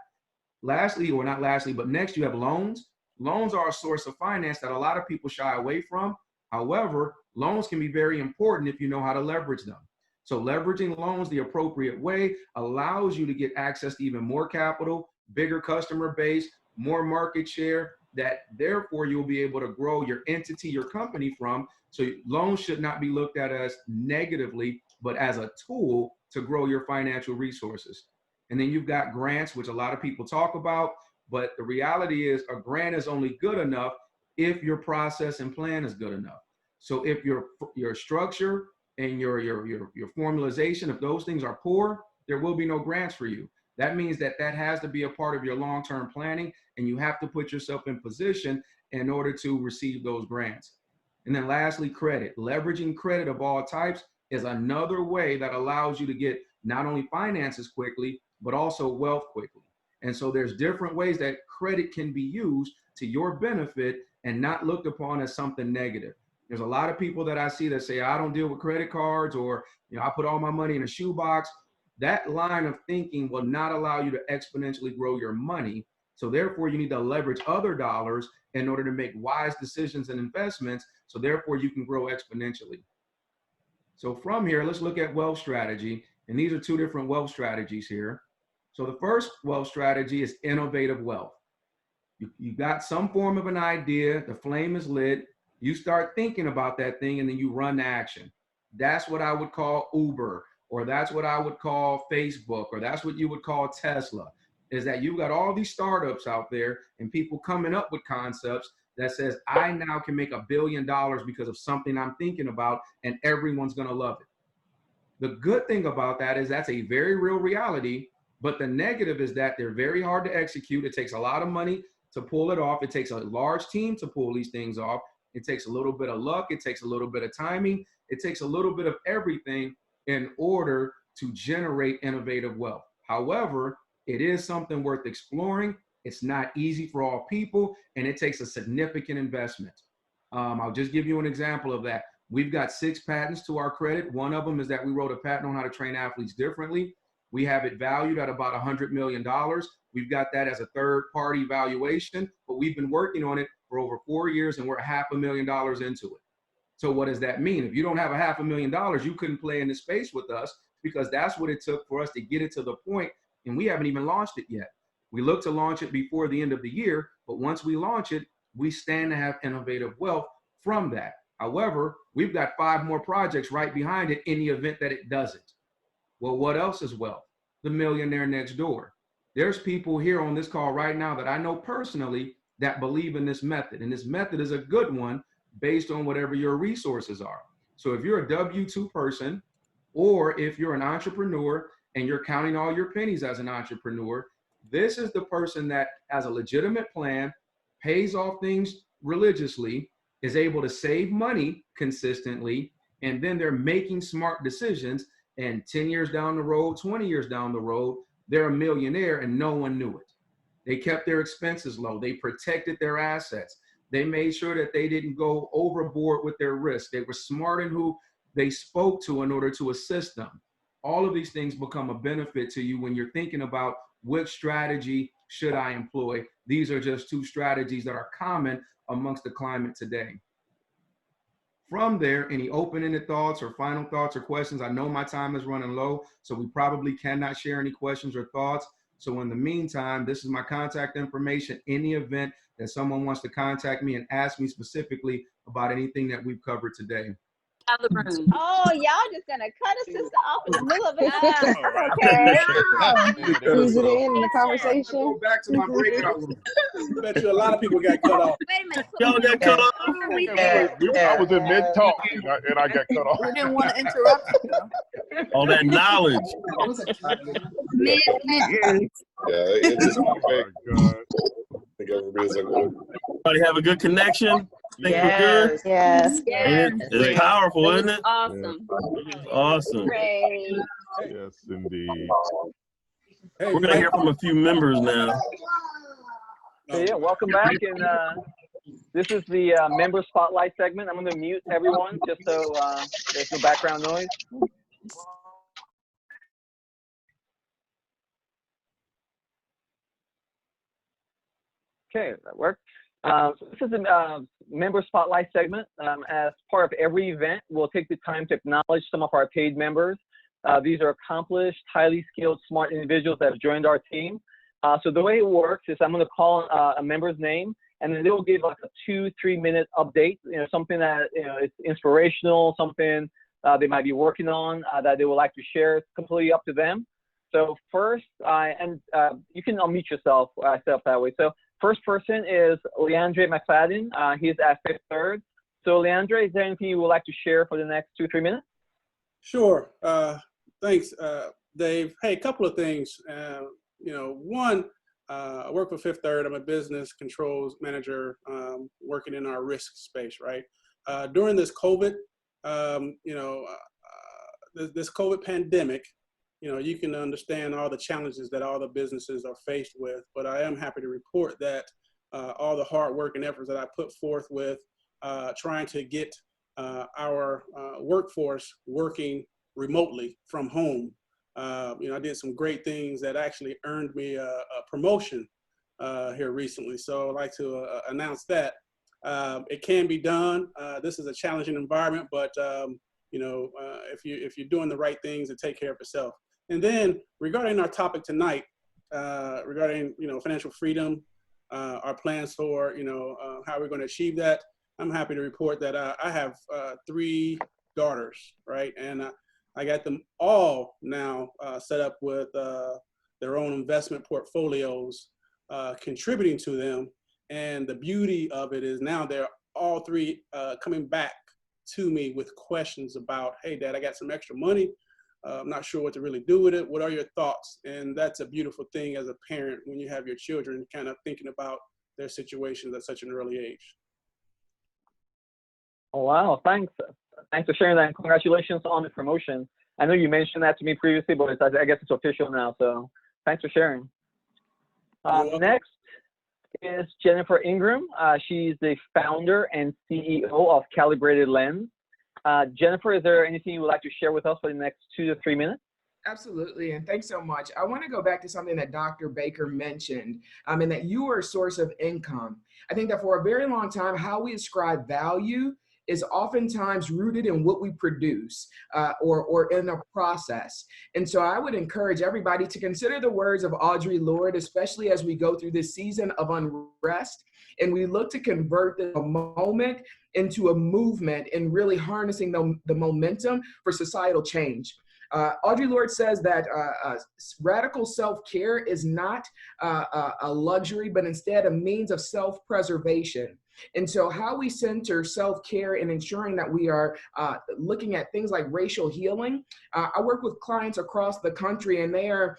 Lastly, or not lastly, but next you have loans. Loans are a source of finance that a lot of people shy away from. However, loans can be very important if you know how to leverage them. So leveraging loans the appropriate way allows you to get access to even more capital, bigger customer base, more market share, that therefore you'll be able to grow your entity, your company from. So loans should not be looked at as negatively, but as a tool to grow your financial resources. And then you've got grants, which a lot of people talk about, but the reality is a grant is only good enough if your process and plan is good enough. So if your structure and your formalization, if those things are poor, there will be no grants for you. That means that has to be a part of your long-term planning, and you have to put yourself in position in order to receive those grants. And then lastly, credit. Leveraging credit of all types is another way that allows you to get not only finances quickly, but also wealth quickly. And so there's different ways that credit can be used to your benefit and not looked upon as something negative. There's a lot of people that I see that say, I don't deal with credit cards, or I put all my money in a shoebox. That line of thinking will not allow you to exponentially grow your money. So therefore you need to leverage other dollars in order to make wise decisions and investments. So therefore you can grow exponentially. So from here, let's look at wealth strategy. And these are two different wealth strategies here. So the first wealth strategy is innovative wealth. You got some form of an idea, the flame is lit, you start thinking about that thing, and then you run to action. That's what I would call Uber, or that's what I would call Facebook, or that's what you would call Tesla, is that you've got all these startups out there and people coming up with concepts that says, I now can make $1 billion because of something I'm thinking about, and everyone's gonna love it. The good thing about that is that's a very real reality, but the negative is that they're very hard to execute. It takes a lot of money to pull it off. It takes a large team to pull these things off. It takes a little bit of luck. It takes a little bit of timing. It takes a little bit of everything in order to generate innovative wealth. However, it is something worth exploring. It's not easy for all people, and it takes a significant investment. I'll just give you an example of that. We've got 6 patents to our credit. One of them is that we wrote a patent on how to train athletes differently. We have it valued at about $100 million. We've got that as a third-party valuation, but we've been working on it for over 4 years, and we're $500,000 into it. So what does that mean? If you don't have $500,000, you couldn't play in this space with us, because that's what it took for us to get it to the point, and we haven't even launched it yet. We look to launch it before the end of the year, but once we launch it, we stand to have innovative wealth from that. However, we've got 5 more projects right behind it in the event that it doesn't. Well, what else is wealth? The millionaire next door. There's people here on this call right now that I know personally that believe in this method. And this method is a good one based on whatever your resources are. So if you're a W-2 person, or if you're an entrepreneur and you're counting all your pennies as an entrepreneur, this is the person that has a legitimate plan, pays off things religiously, is able to save money consistently, and then they're making smart decisions. And 10 years down the road, 20 years down the road, they're a millionaire and no one knew it. They kept their expenses low. They protected their assets. They made sure that they didn't go overboard with their risk. They were smart in who they spoke to in order to assist them. All of these things become a benefit to you when you're thinking about which strategy should I employ. These are just 2 strategies that are common amongst the climate today. From there, any open-ended thoughts or final thoughts or questions? I know my time is running low, so we probably cannot share any questions or thoughts. So in the meantime, this is my contact information in the event that someone wants to contact me and ask me specifically about anything that we've covered today. Oh, y'all just gonna cut a sister off in the middle of it. Okay. Ease it in the conversation. Go back to my breakout room. I bet you a lot of people got cut off. Wait a minute. Y'all got cut off. I was in mid-talk and I got cut off. We didn't want to interrupt you. All that knowledge. It's just, oh my God. Everybody have a good connection. Think we're good? Yes. It's powerful, isn't it? Awesome. Awesome. Great. Yes, indeed. We're gonna hear from a few members now. So yeah, welcome back, and this is the member spotlight segment. I'm going to mute everyone just so there's no background noise. Okay, that worked. So this is a member spotlight segment. As part of every event, we'll take the time to acknowledge some of our paid members. These are accomplished, highly skilled, smart individuals that have joined our team. So the way it works is I'm going to call a member's name, and then they'll give like a 2-3 minute update, something that is inspirational, something they might be working on that they would like to share. It's completely up to them. So first, you can unmute yourself. I set up that way. So first person is Leandre McFadden. He's at Fifth Third. So Leandre, is there anything you would like to share for the next 2-3 minutes? Sure. Thanks, Dave. Hey, a couple of things. One, I work for Fifth Third. I'm a business controls manager working in our risk space, right? During this COVID, this COVID pandemic, you can understand all the challenges that all the businesses are faced with, but I am happy to report that all the hard work and efforts that I put forth with trying to get our workforce working remotely from home. I did some great things that actually earned me a promotion here recently. So I'd like to announce that. It can be done. This is a challenging environment, but if you're doing the right things to take care of yourself. And then regarding our topic tonight, regarding financial freedom, our plans for how we're going to achieve that, I'm happy to report that I have 3 daughters, right? And I got them all now set up with their own investment portfolios, contributing to them. And the beauty of it is now they're all 3 coming back to me with questions about, hey, Dad, I got some extra money. I'm not sure what to really do with it. What are your thoughts? And that's a beautiful thing as a parent when you have your children kind of thinking about their situations at such an early age. Oh, wow, thanks. Thanks for sharing that, and congratulations on the promotion. I know you mentioned that to me previously, but I guess it's official now, so thanks for sharing. Next is Jennifer Ingram. She's the founder and CEO of Calibrated Lens. Jennifer, is there anything you would like to share with us for the next 2 to 3 minutes? Absolutely, and thanks so much. I want to go back to something that Dr. Baker mentioned, and that you are a source of income. I think that for a very long time, how we ascribe value is oftentimes rooted in what we produce or in a process. And so I would encourage everybody to consider the words of Audre Lorde, especially as we go through this season of unrest, and we look to convert the moment into a movement and really harnessing the momentum for societal change. Audre Lorde says that radical self-care is not a luxury, but instead a means of self-preservation. And so how we center self-care and ensuring that we are looking at things like racial healing. I work with clients across the country, and they are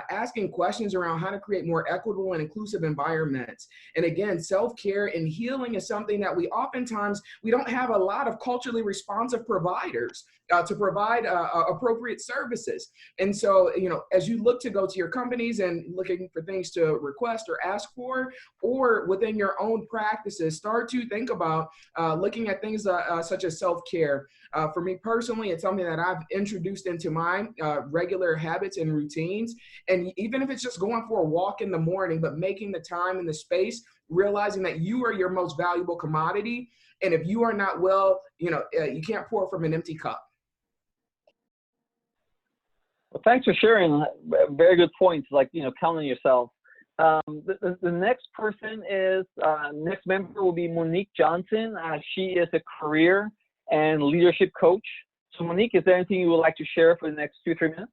asking questions around how to create more equitable and inclusive environments. And again, self-care and healing is something that we oftentimes, we don't have a lot of culturally responsive providers to provide appropriate services. And so, as you look to go to your companies and looking for things to request or ask for, or within your own practices, start to think about looking at things such as self-care. For me personally, it's something that I've introduced into my regular habits and routines. And even if it's just going for a walk in the morning, but making the time and the space, realizing that you are your most valuable commodity. And if you are not well, you can't pour from an empty cup. Well, thanks for sharing. Very good points, like, count on yourself. The next person is, next member will be Monique Johnson. She is a career and leadership coach. So Monique, is there anything you would like to share for the next 2-3 minutes?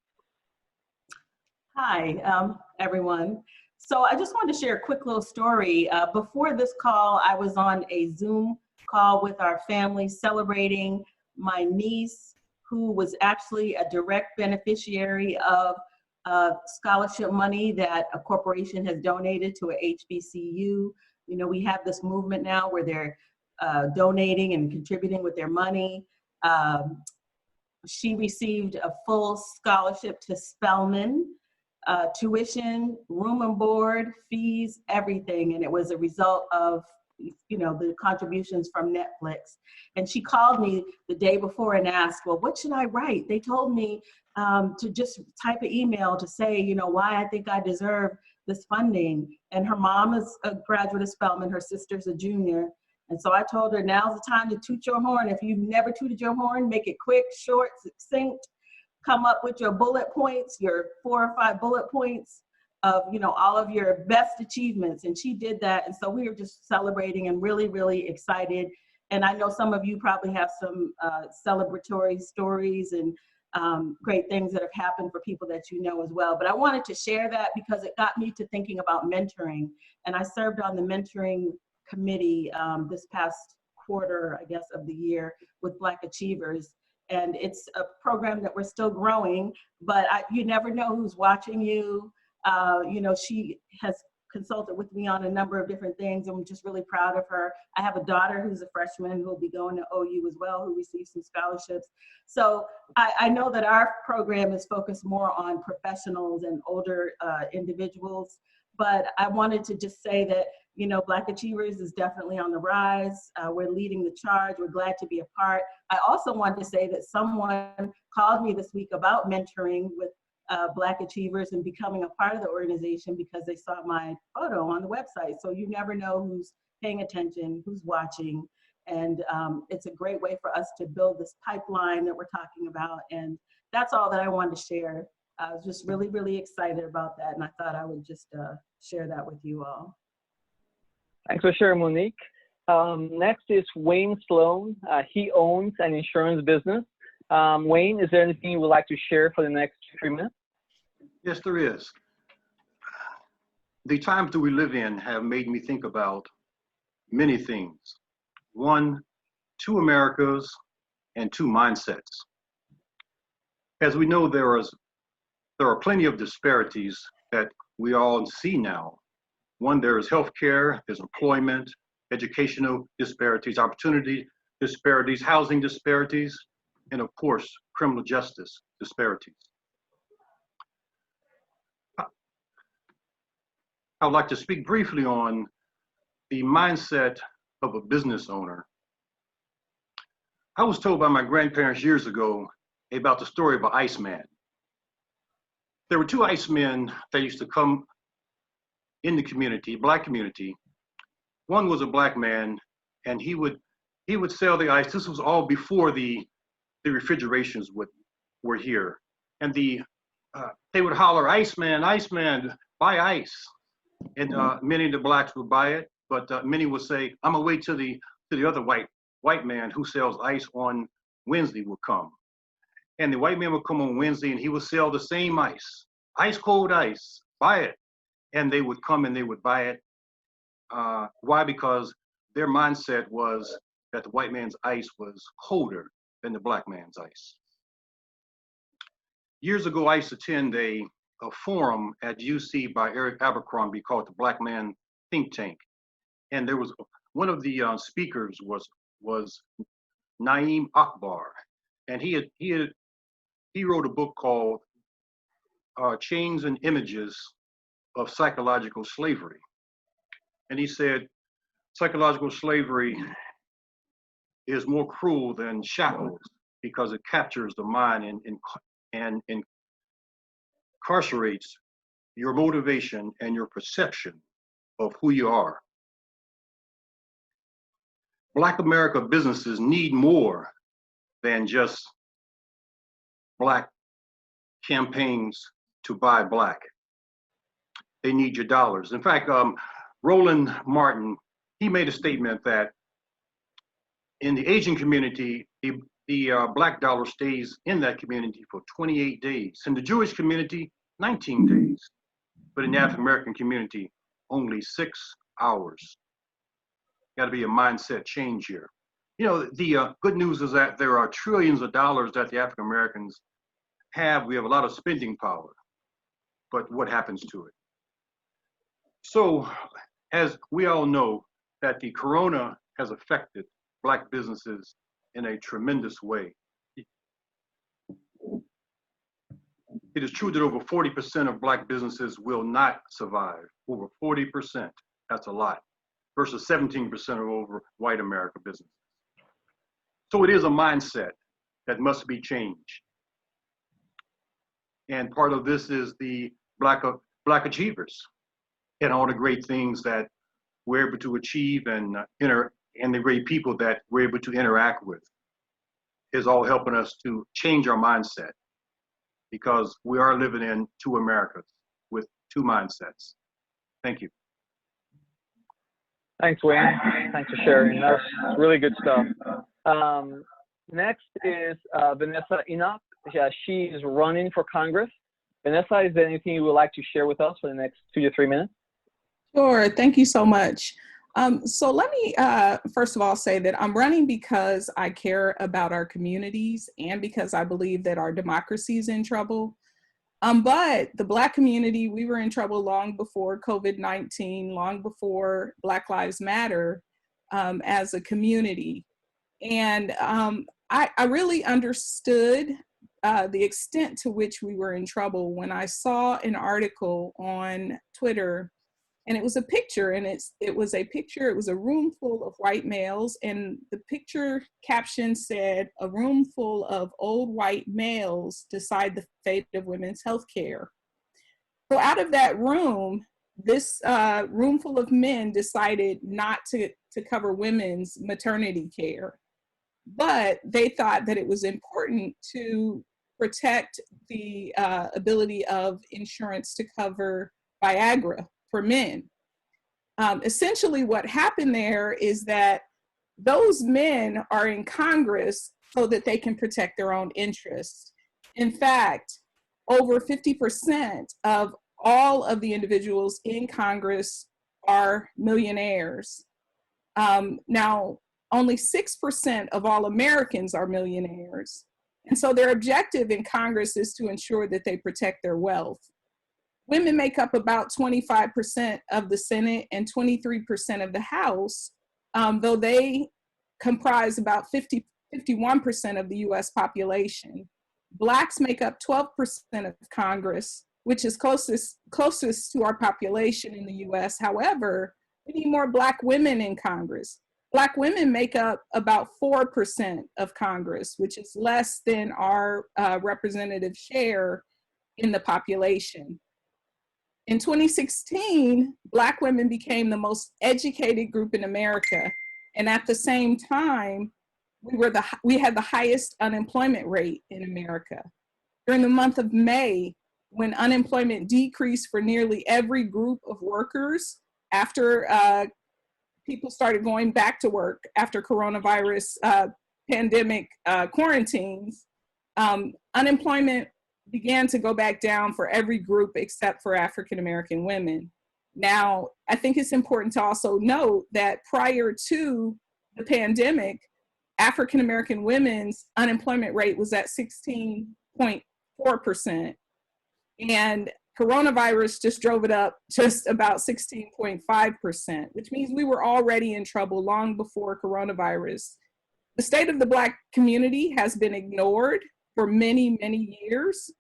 Hi, everyone. So I just wanted to share a quick little story. Before this call, I was on a Zoom call with our family celebrating my niece, who was actually a direct beneficiary of scholarship money that a corporation has donated to a HBCU. We have this movement now where they're donating and contributing with their money. She received a full scholarship to Spelman, tuition, room and board, fees, everything. And it was a result of, you know, the contributions from Netflix. And she called me the day before and asked, well, what should I write? They told me to just type an email to say, you know, why I think I deserve this funding. And her mom is a graduate of Spelman, her sister's a junior. And so I told her, now's the time to toot your horn. If you've never tooted your horn, make it quick, short, succinct, come up with your bullet points, your 4 or 5 bullet points of, you know, all of your best achievements. And she did that. And so we were just celebrating and really, really excited. And I know some of you probably have some celebratory stories and great things that have happened for people that you know as well. But I wanted to share that because it got me to thinking about mentoring. And I served on the mentoring committee this past quarter, I guess, of the year with Black Achievers. And it's a program that we're still growing, but you never know who's watching you. You know, she has consulted with me on a number of different things. I'm just really proud of her. I have a daughter who's a freshman who will be going to OU as well, who received some scholarships. So I know that our program is focused more on professionals and older individuals, but I wanted to just say that, you know, Black Achievers is definitely on the rise. We're leading the charge. We're glad to be a part. I also wanted to say that someone called me this week about mentoring with Black Achievers and becoming a part of the organization because they saw my photo on the website. So you never know who's paying attention, who's watching. And it's a great way for us to build this pipeline that we're talking about. And that's all that I wanted to share. I was just really, really excited about that. And I thought I would just share that with you all. Thanks for sharing, Monique. Next is Wayne Sloan. He owns an insurance business. Wayne, is there anything you would like to share for the next 3 minutes? Yes, there is. The times that we live in have made me think about many things. 1, 2 Americas and 2 mindsets. As we know, there are plenty of disparities that we all see now. 1, there is healthcare, there's employment, educational disparities, opportunity disparities, housing disparities, and of course, criminal justice disparities. I would like to speak briefly on the mindset of a business owner. I was told by my grandparents years ago about the story of an Iceman. There were 2 Icemen that used to come in the community, Black community. One was a Black man, and he would sell the ice. This was all before the refrigerations were here, and they would holler, "Iceman, Iceman, buy ice," and many of the Blacks would buy it, but many would say, "I'm gonna wait till the other white man who sells ice on Wednesday will come," and the white man would come on Wednesday, and he would sell the same ice cold ice, buy it. And they would come and they would buy it. Why? Because their mindset was that the white man's ice was colder than the Black man's ice. Years ago, I used to attend a forum at UC by Eric Abercrombie called the Black Man Think Tank. And there was one of the speakers was Naeem Akbar. And he wrote a book called Chains and Images of Psychological Slavery. And he said, psychological slavery is more cruel than shackles because it captures the mind and incarcerates your motivation and your perception of who you are. Black America businesses need more than just Black campaigns to buy Black. They need your dollars. In fact, Roland Martin, he made a statement that in the Asian community, the Black dollar stays in that community for 28 days. In the Jewish community, 19 days. But in the African American community, only 6 hours. Got to be a mindset change here. You know, the good news is that there are trillions of dollars that the African Americans have. We have a lot of spending power. But what happens to it? So, as we all know, that the corona has affected Black businesses in a tremendous way. It is true that over 40% of Black businesses will not survive. Over 40%, that's a lot, versus 17% of over white America businesses. So it is a mindset that must be changed. And part of this is the Black achievers and all the great things that we're able to achieve and the great people that we're able to interact with is all helping us to change our mindset, because we are living in two Americas with two mindsets. Thank you. Thanks, Wayne. Thanks for sharing. That's really good stuff. Next is Vanessa Enoch. She is running for Congress. Vanessa, is there anything you would like to share with us for the next 2 to 3 minutes? Sure. Thank you so much. So let me first of all say that I'm running because I care about our communities and because I believe that our democracy is in trouble. But the Black community, we were in trouble long before COVID-19, long before Black Lives Matter as a community. And I really understood the extent to which we were in trouble when I saw an article on Twitter, and it was a picture, and it was a room full of white males, and the picture caption said, "A room full of old white males decide the fate of women's health care." So out of that room, this room full of men decided not to cover women's maternity care, but they thought that it was important to protect the ability of insurance to cover Viagra for men. Essentially what happened there is that those men are in Congress so that they can protect their own interests. In fact, over 50% of all of the individuals in Congress are millionaires. Now, only 6% of all Americans are millionaires. And so their objective in Congress is to ensure that they protect their wealth. Women make up about 25% of the Senate and 23% of the House, though they comprise about 51% of the US population. Blacks make up 12% of Congress, which is closest to our population in the US. However, we need more Black women in Congress. Black women make up about 4% of Congress, which is less than our representative share in the population. In 2016, Black women became the most educated group in America. And at the same time, we had the highest unemployment rate in America. During the month of May, when unemployment decreased for nearly every group of workers after people started going back to work after coronavirus pandemic quarantines, unemployment began to go back down for every group except for African-American women. Now, I think it's important to also note that prior to the pandemic, African-American women's unemployment rate was at 16.4%. And coronavirus just drove it up just about 16.5%, which means we were already in trouble long before coronavirus. The state of the Black community has been ignored for many, many years,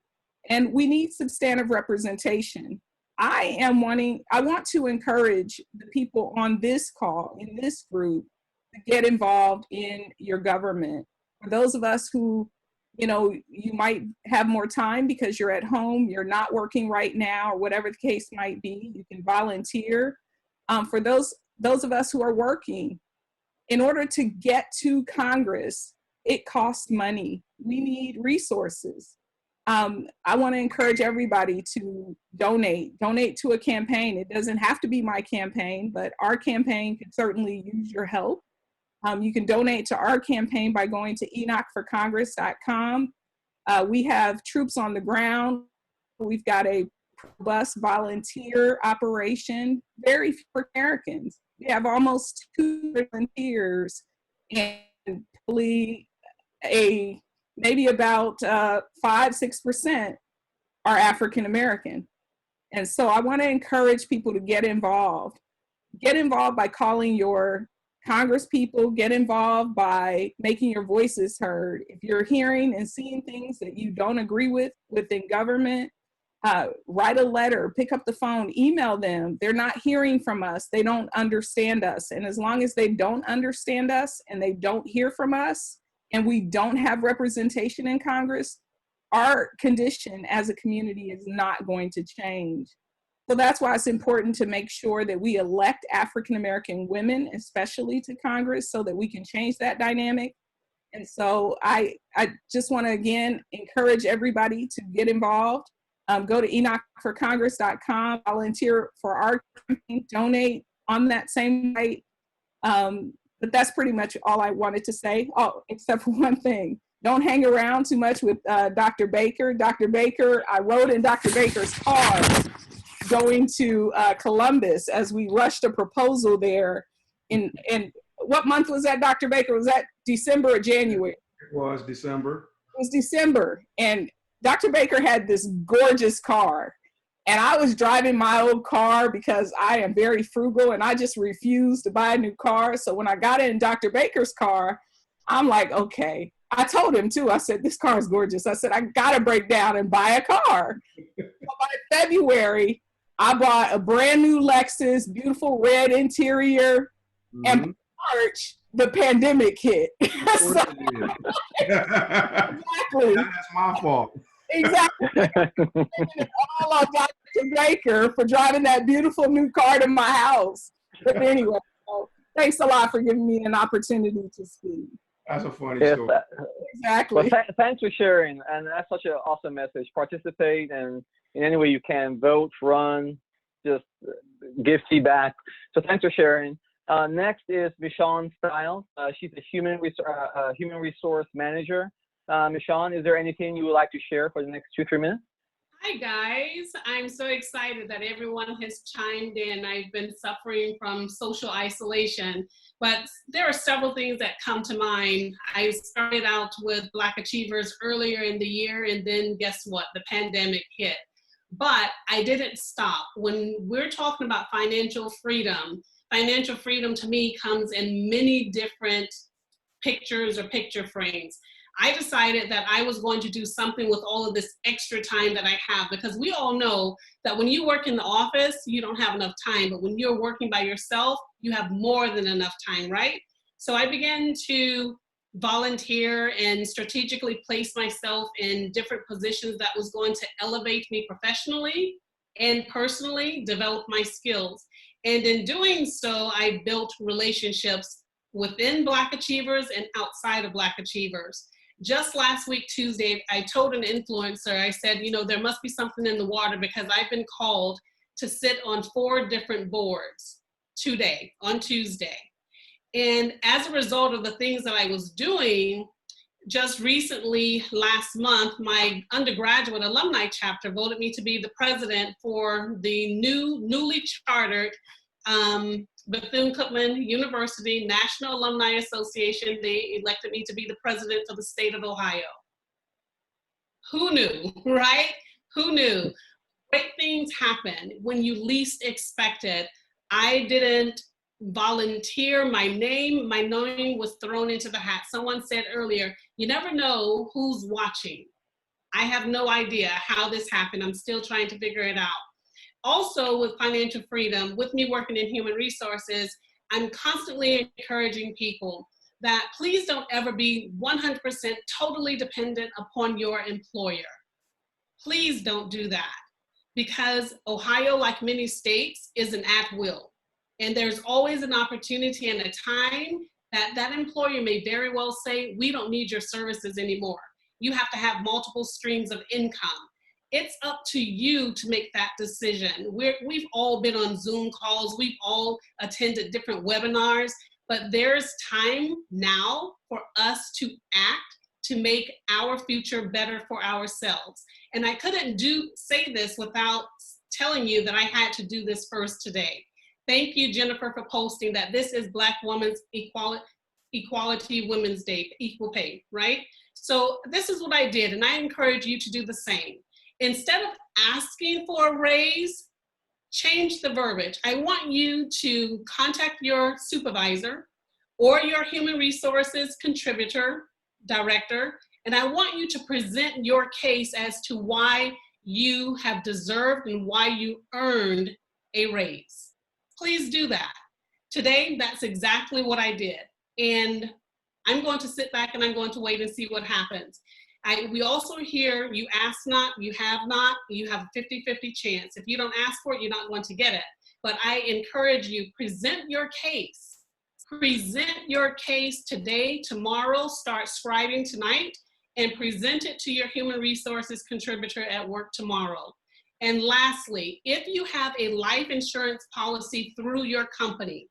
and we need substantive representation. I want to encourage the people on this call, in this group, to get involved in your government. For those of us who, you might have more time because you're at home, you're not working right now, or whatever the case might be, you can volunteer. For those of us who are working, in order to get to Congress, it costs money. We need resources. I want to encourage everybody to donate to a campaign. It doesn't have to be my campaign, but our campaign could certainly use your help. You can donate to our campaign by going to enochforcongress.com. We have troops on the ground. We've got a robust volunteer operation, very few Americans. We have almost 200 volunteers, and maybe about 5-6% are African American. And so I want to encourage people to get involved. Get involved by calling your Congress people, get involved by making your voices heard. If you're hearing and seeing things that you don't agree with within government, write a letter, pick up the phone, email them. They're not hearing from us. They don't understand us. And as long as they don't understand us and they don't hear from us and we don't have representation in Congress, our condition as a community is not going to change. So that's why it's important to make sure that we elect African-American women, especially to Congress, so that we can change that dynamic. And so I just want to, again, encourage everybody to get involved. Go to enochforcongress.com, volunteer for our campaign, donate on that same site. But that's pretty much all I wanted to say. Oh, except for one thing. Don't hang around too much with Dr. Baker. Dr. Baker, I rode in Dr. Baker's car going to Columbus as we rushed a proposal there. In what month was that, Dr. Baker? Was that December or January? It was December. It was December. And Dr. Baker had this gorgeous car. And I was driving my old car because I am very frugal and I just refused to buy a new car. So when I got in Dr. Baker's car, I'm like, okay. I told him too, I said, this car is gorgeous. I said, I gotta break down and buy a car. So by February, I bought a brand new Lexus, beautiful red interior, and by March, the pandemic hit. So, exactly. That's my fault. Exactly. All on Dr. Baker for driving that beautiful new car to my house. But anyway, so thanks a lot for giving me an opportunity to speak. That's a funny story. Exactly. Well, thanks for sharing, and that's such an awesome message. Participate and in any way you can, vote, run, just give feedback. So thanks for sharing. Next is Michonne Stiles. She's a human resource manager. Michonne, is there anything you would like to share for the next 2-3 minutes? Hi guys, I'm so excited that everyone has chimed in. I've been suffering from social isolation, but there are several things that come to mind. I started out with Black Achievers earlier in the year, and then guess what? The pandemic hit. But I didn't stop. When we're talking about financial freedom to me comes in many different pictures or picture frames. I decided that I was going to do something with all of this extra time that I have, because we all know that when you work in the office, you don't have enough time, but when you're working by yourself, you have more than enough time, right? So I began to volunteer and strategically place myself in different positions that was going to elevate me professionally and personally, develop my skills. And in doing so, I built relationships within Black Achievers and outside of Black Achievers. Just last week, Tuesday, I told an influencer, I said, you know, there must be something in the water, because I've been called to sit on 4 different boards today, on Tuesday. And as a result of the things that I was doing, just recently, last month, my undergraduate alumni chapter voted me to be the president for the newly chartered Bethune-Cookman University National Alumni Association. They elected me to be the president of the state of Ohio. Who knew, right? Who knew? Great things happen when you least expect it. I didn't volunteer. My name was thrown into the hat. Someone said earlier, you never know who's watching. I have no idea how this happened. I'm still trying to figure it out. Also, with financial freedom, with me working in human resources, I'm constantly encouraging people that please don't ever be 100% totally dependent upon your employer. Please don't do that, because Ohio, like many states, is an at-will. And there's always an opportunity and a time that that employer may very well say, we don't need your services anymore. You have to have multiple streams of income. It's up to you to make that decision. We've all been on Zoom calls. We've all attended different webinars, but there's time now for us to act to make our future better for ourselves. And I couldn't say this without telling you that I had to do this first today. Thank you, Jennifer, for posting that this is Black Women's Equality Women's Day, equal pay, right? So this is what I did, and I encourage you to do the same. Instead of asking for a raise, change the verbiage. I want you to contact your supervisor or your human resources contributor, director, and I want you to present your case as to why you have deserved and why you earned a raise. Please do that. Today, that's exactly what I did. And I'm going to sit back and I'm going to wait and see what happens. We also hear, you ask not, you have not, you have a 50-50 chance. If you don't ask for it, you're not going to get it. But I encourage you, present your case. Present your case today, tomorrow, start scribing tonight, and present it to your human resources contributor at work tomorrow. And lastly, if you have a life insurance policy through your company,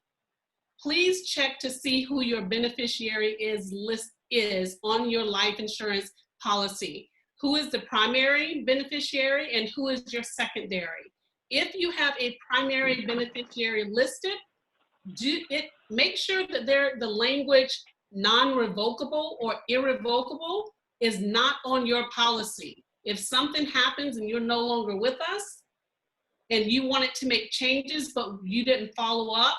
please check to see who your beneficiary is on your life insurance policy. Who is the primary beneficiary and who is your secondary? If you have a primary beneficiary listed, make sure that the language non-revocable or irrevocable is not on your policy. If something happens and you're no longer with us and you wanted to make changes but you didn't follow up,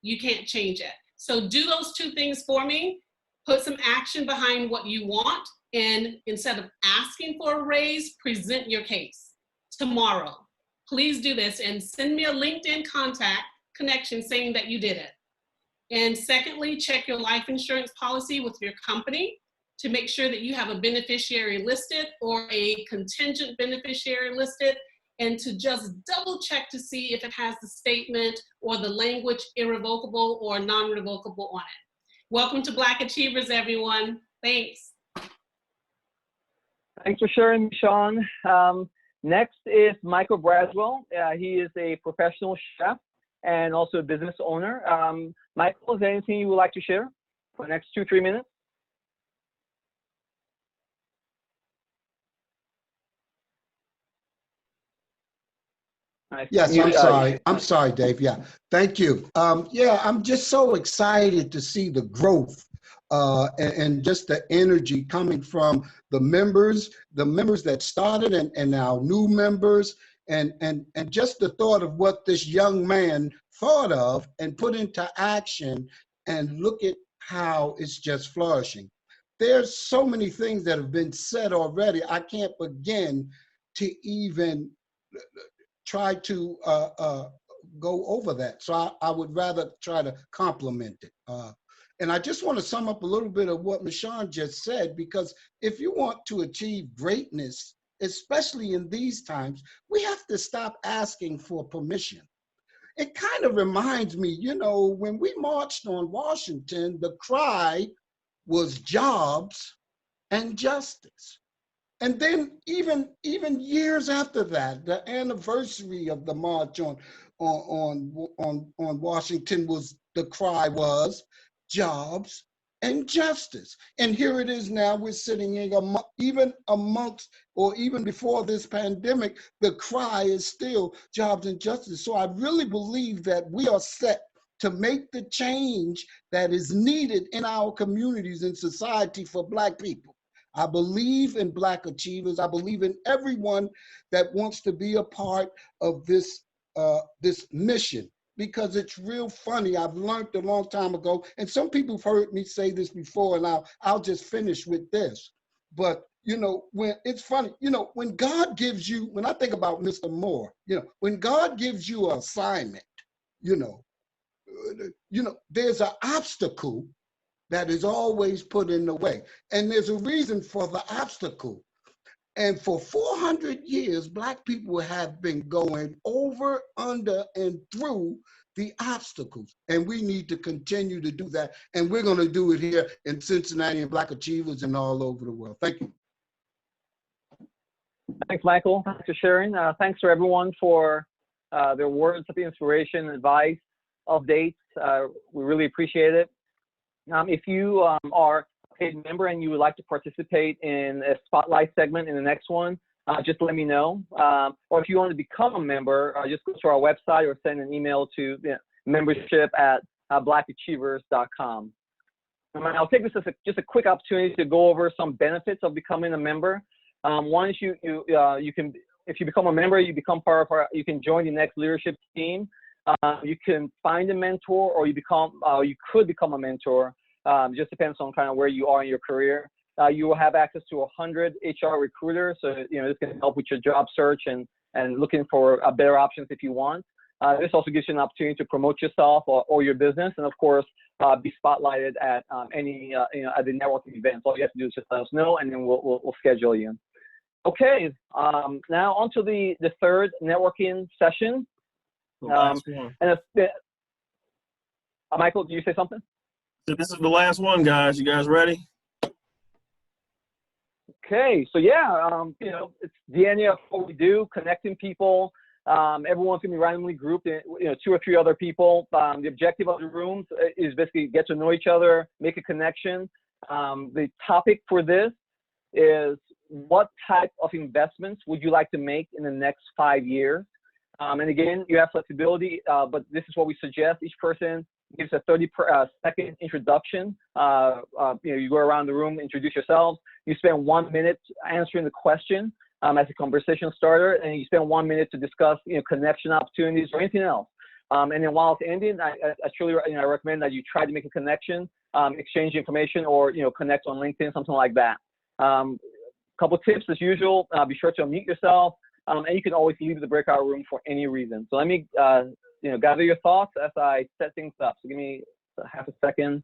you can't change it. So do those two things for me. Put some action behind what you want, and instead of asking for a raise, present your case tomorrow. Please do this and send me a LinkedIn connection saying that you did it. And secondly, check your life insurance policy with your company to make sure that you have a beneficiary listed or a contingent beneficiary listed, and to just double check to see if it has the statement or the language irrevocable or non-revocable on it. Welcome to Black Achievers, everyone. Thanks. Thanks for sharing, Sean. Next is Michael Braswell. He is a professional chef and also a business owner. Michael, is there anything you would like to share for the next 2-3 minutes? Yes, I'm sorry, Dave. Yeah, thank you. Yeah, I'm just so excited to see the growth and just the energy coming from the members that started and now new members, and just the thought of what this young man thought of and put into action, and look at how it's just flourishing. There's so many things that have been said already. I can't begin to even try to go over that. So I would rather try to complement it. And I just want to sum up a little bit of what Michonne just said, because if you want to achieve greatness, especially in these times, we have to stop asking for permission. It kind of reminds me, you know, when we marched on Washington, the cry was jobs and justice. And then even years after that, the anniversary of the march on Washington the cry was jobs and justice. And here it is now, we're sitting in even amongst, or even before this pandemic, the cry is still jobs and justice. So I really believe that we are set to make the change that is needed in our communities and society for Black people. I believe in Black achievers. I believe in everyone that wants to be a part of this mission, because it's real funny. I've learned a long time ago, and some people have heard me say this before, and I'll just finish with this. But you know, when it's funny, you know, when God gives you, when I think about Mr. Moore, you know, when God gives you an assignment, you know, there's an obstacle that is always put in the way. And there's a reason for the obstacle. And for 400 years, Black people have been going over, under, and through the obstacles. And we need to continue to do that. And we're going to do it here in Cincinnati and Black Achievers and all over the world. Thank you. Thanks, Michael. Thanks for sharing. Thanks for everyone for their words of inspiration, advice, updates. We really appreciate it. If you are a paid member and you would like to participate in a spotlight segment in the next one, just let me know. Or if you want to become a member, just go to our website or send an email to membership@blackachievers.com. I'll take this as just a quick opportunity to go over some benefits of becoming a member. One is you can, if you become a member, you become part of you can join the next leadership team. You can find a mentor, or you could become a mentor. Just depends on kind of where you are in your career. You will have access to 100 HR recruiters, so this can help with your job search and looking for better options if you want. This also gives you an opportunity to promote yourself or your business, and of course, be spotlighted at any at the networking events. All you have to do is just let us know, and then we'll schedule you. Okay, now on to the third networking session. Michael, did you say something? So this is the last one, guys. You guys ready? Okay, so yeah, it's DNA of what we do, connecting people. Everyone's gonna be randomly grouped in, 2 or 3 other people. The objective of the rooms is basically get to know each other, make a connection. The topic for this is, what type of investments would you like to make in the next 5 years? And again, you have flexibility, but this is what we suggest. Each person gives a 30-second introduction. You go around the room, introduce yourselves. You spend 1 minute answering the question as a conversation starter, and you spend 1 minute to discuss connection opportunities or anything else. And then while it's ending, I truly I recommend that you try to make a connection, exchange information, or connect on LinkedIn, something like that. Couple tips as usual: be sure to unmute yourself, and you can always leave the breakout room for any reason. So let me gather your thoughts as I set things up. So give me half a second.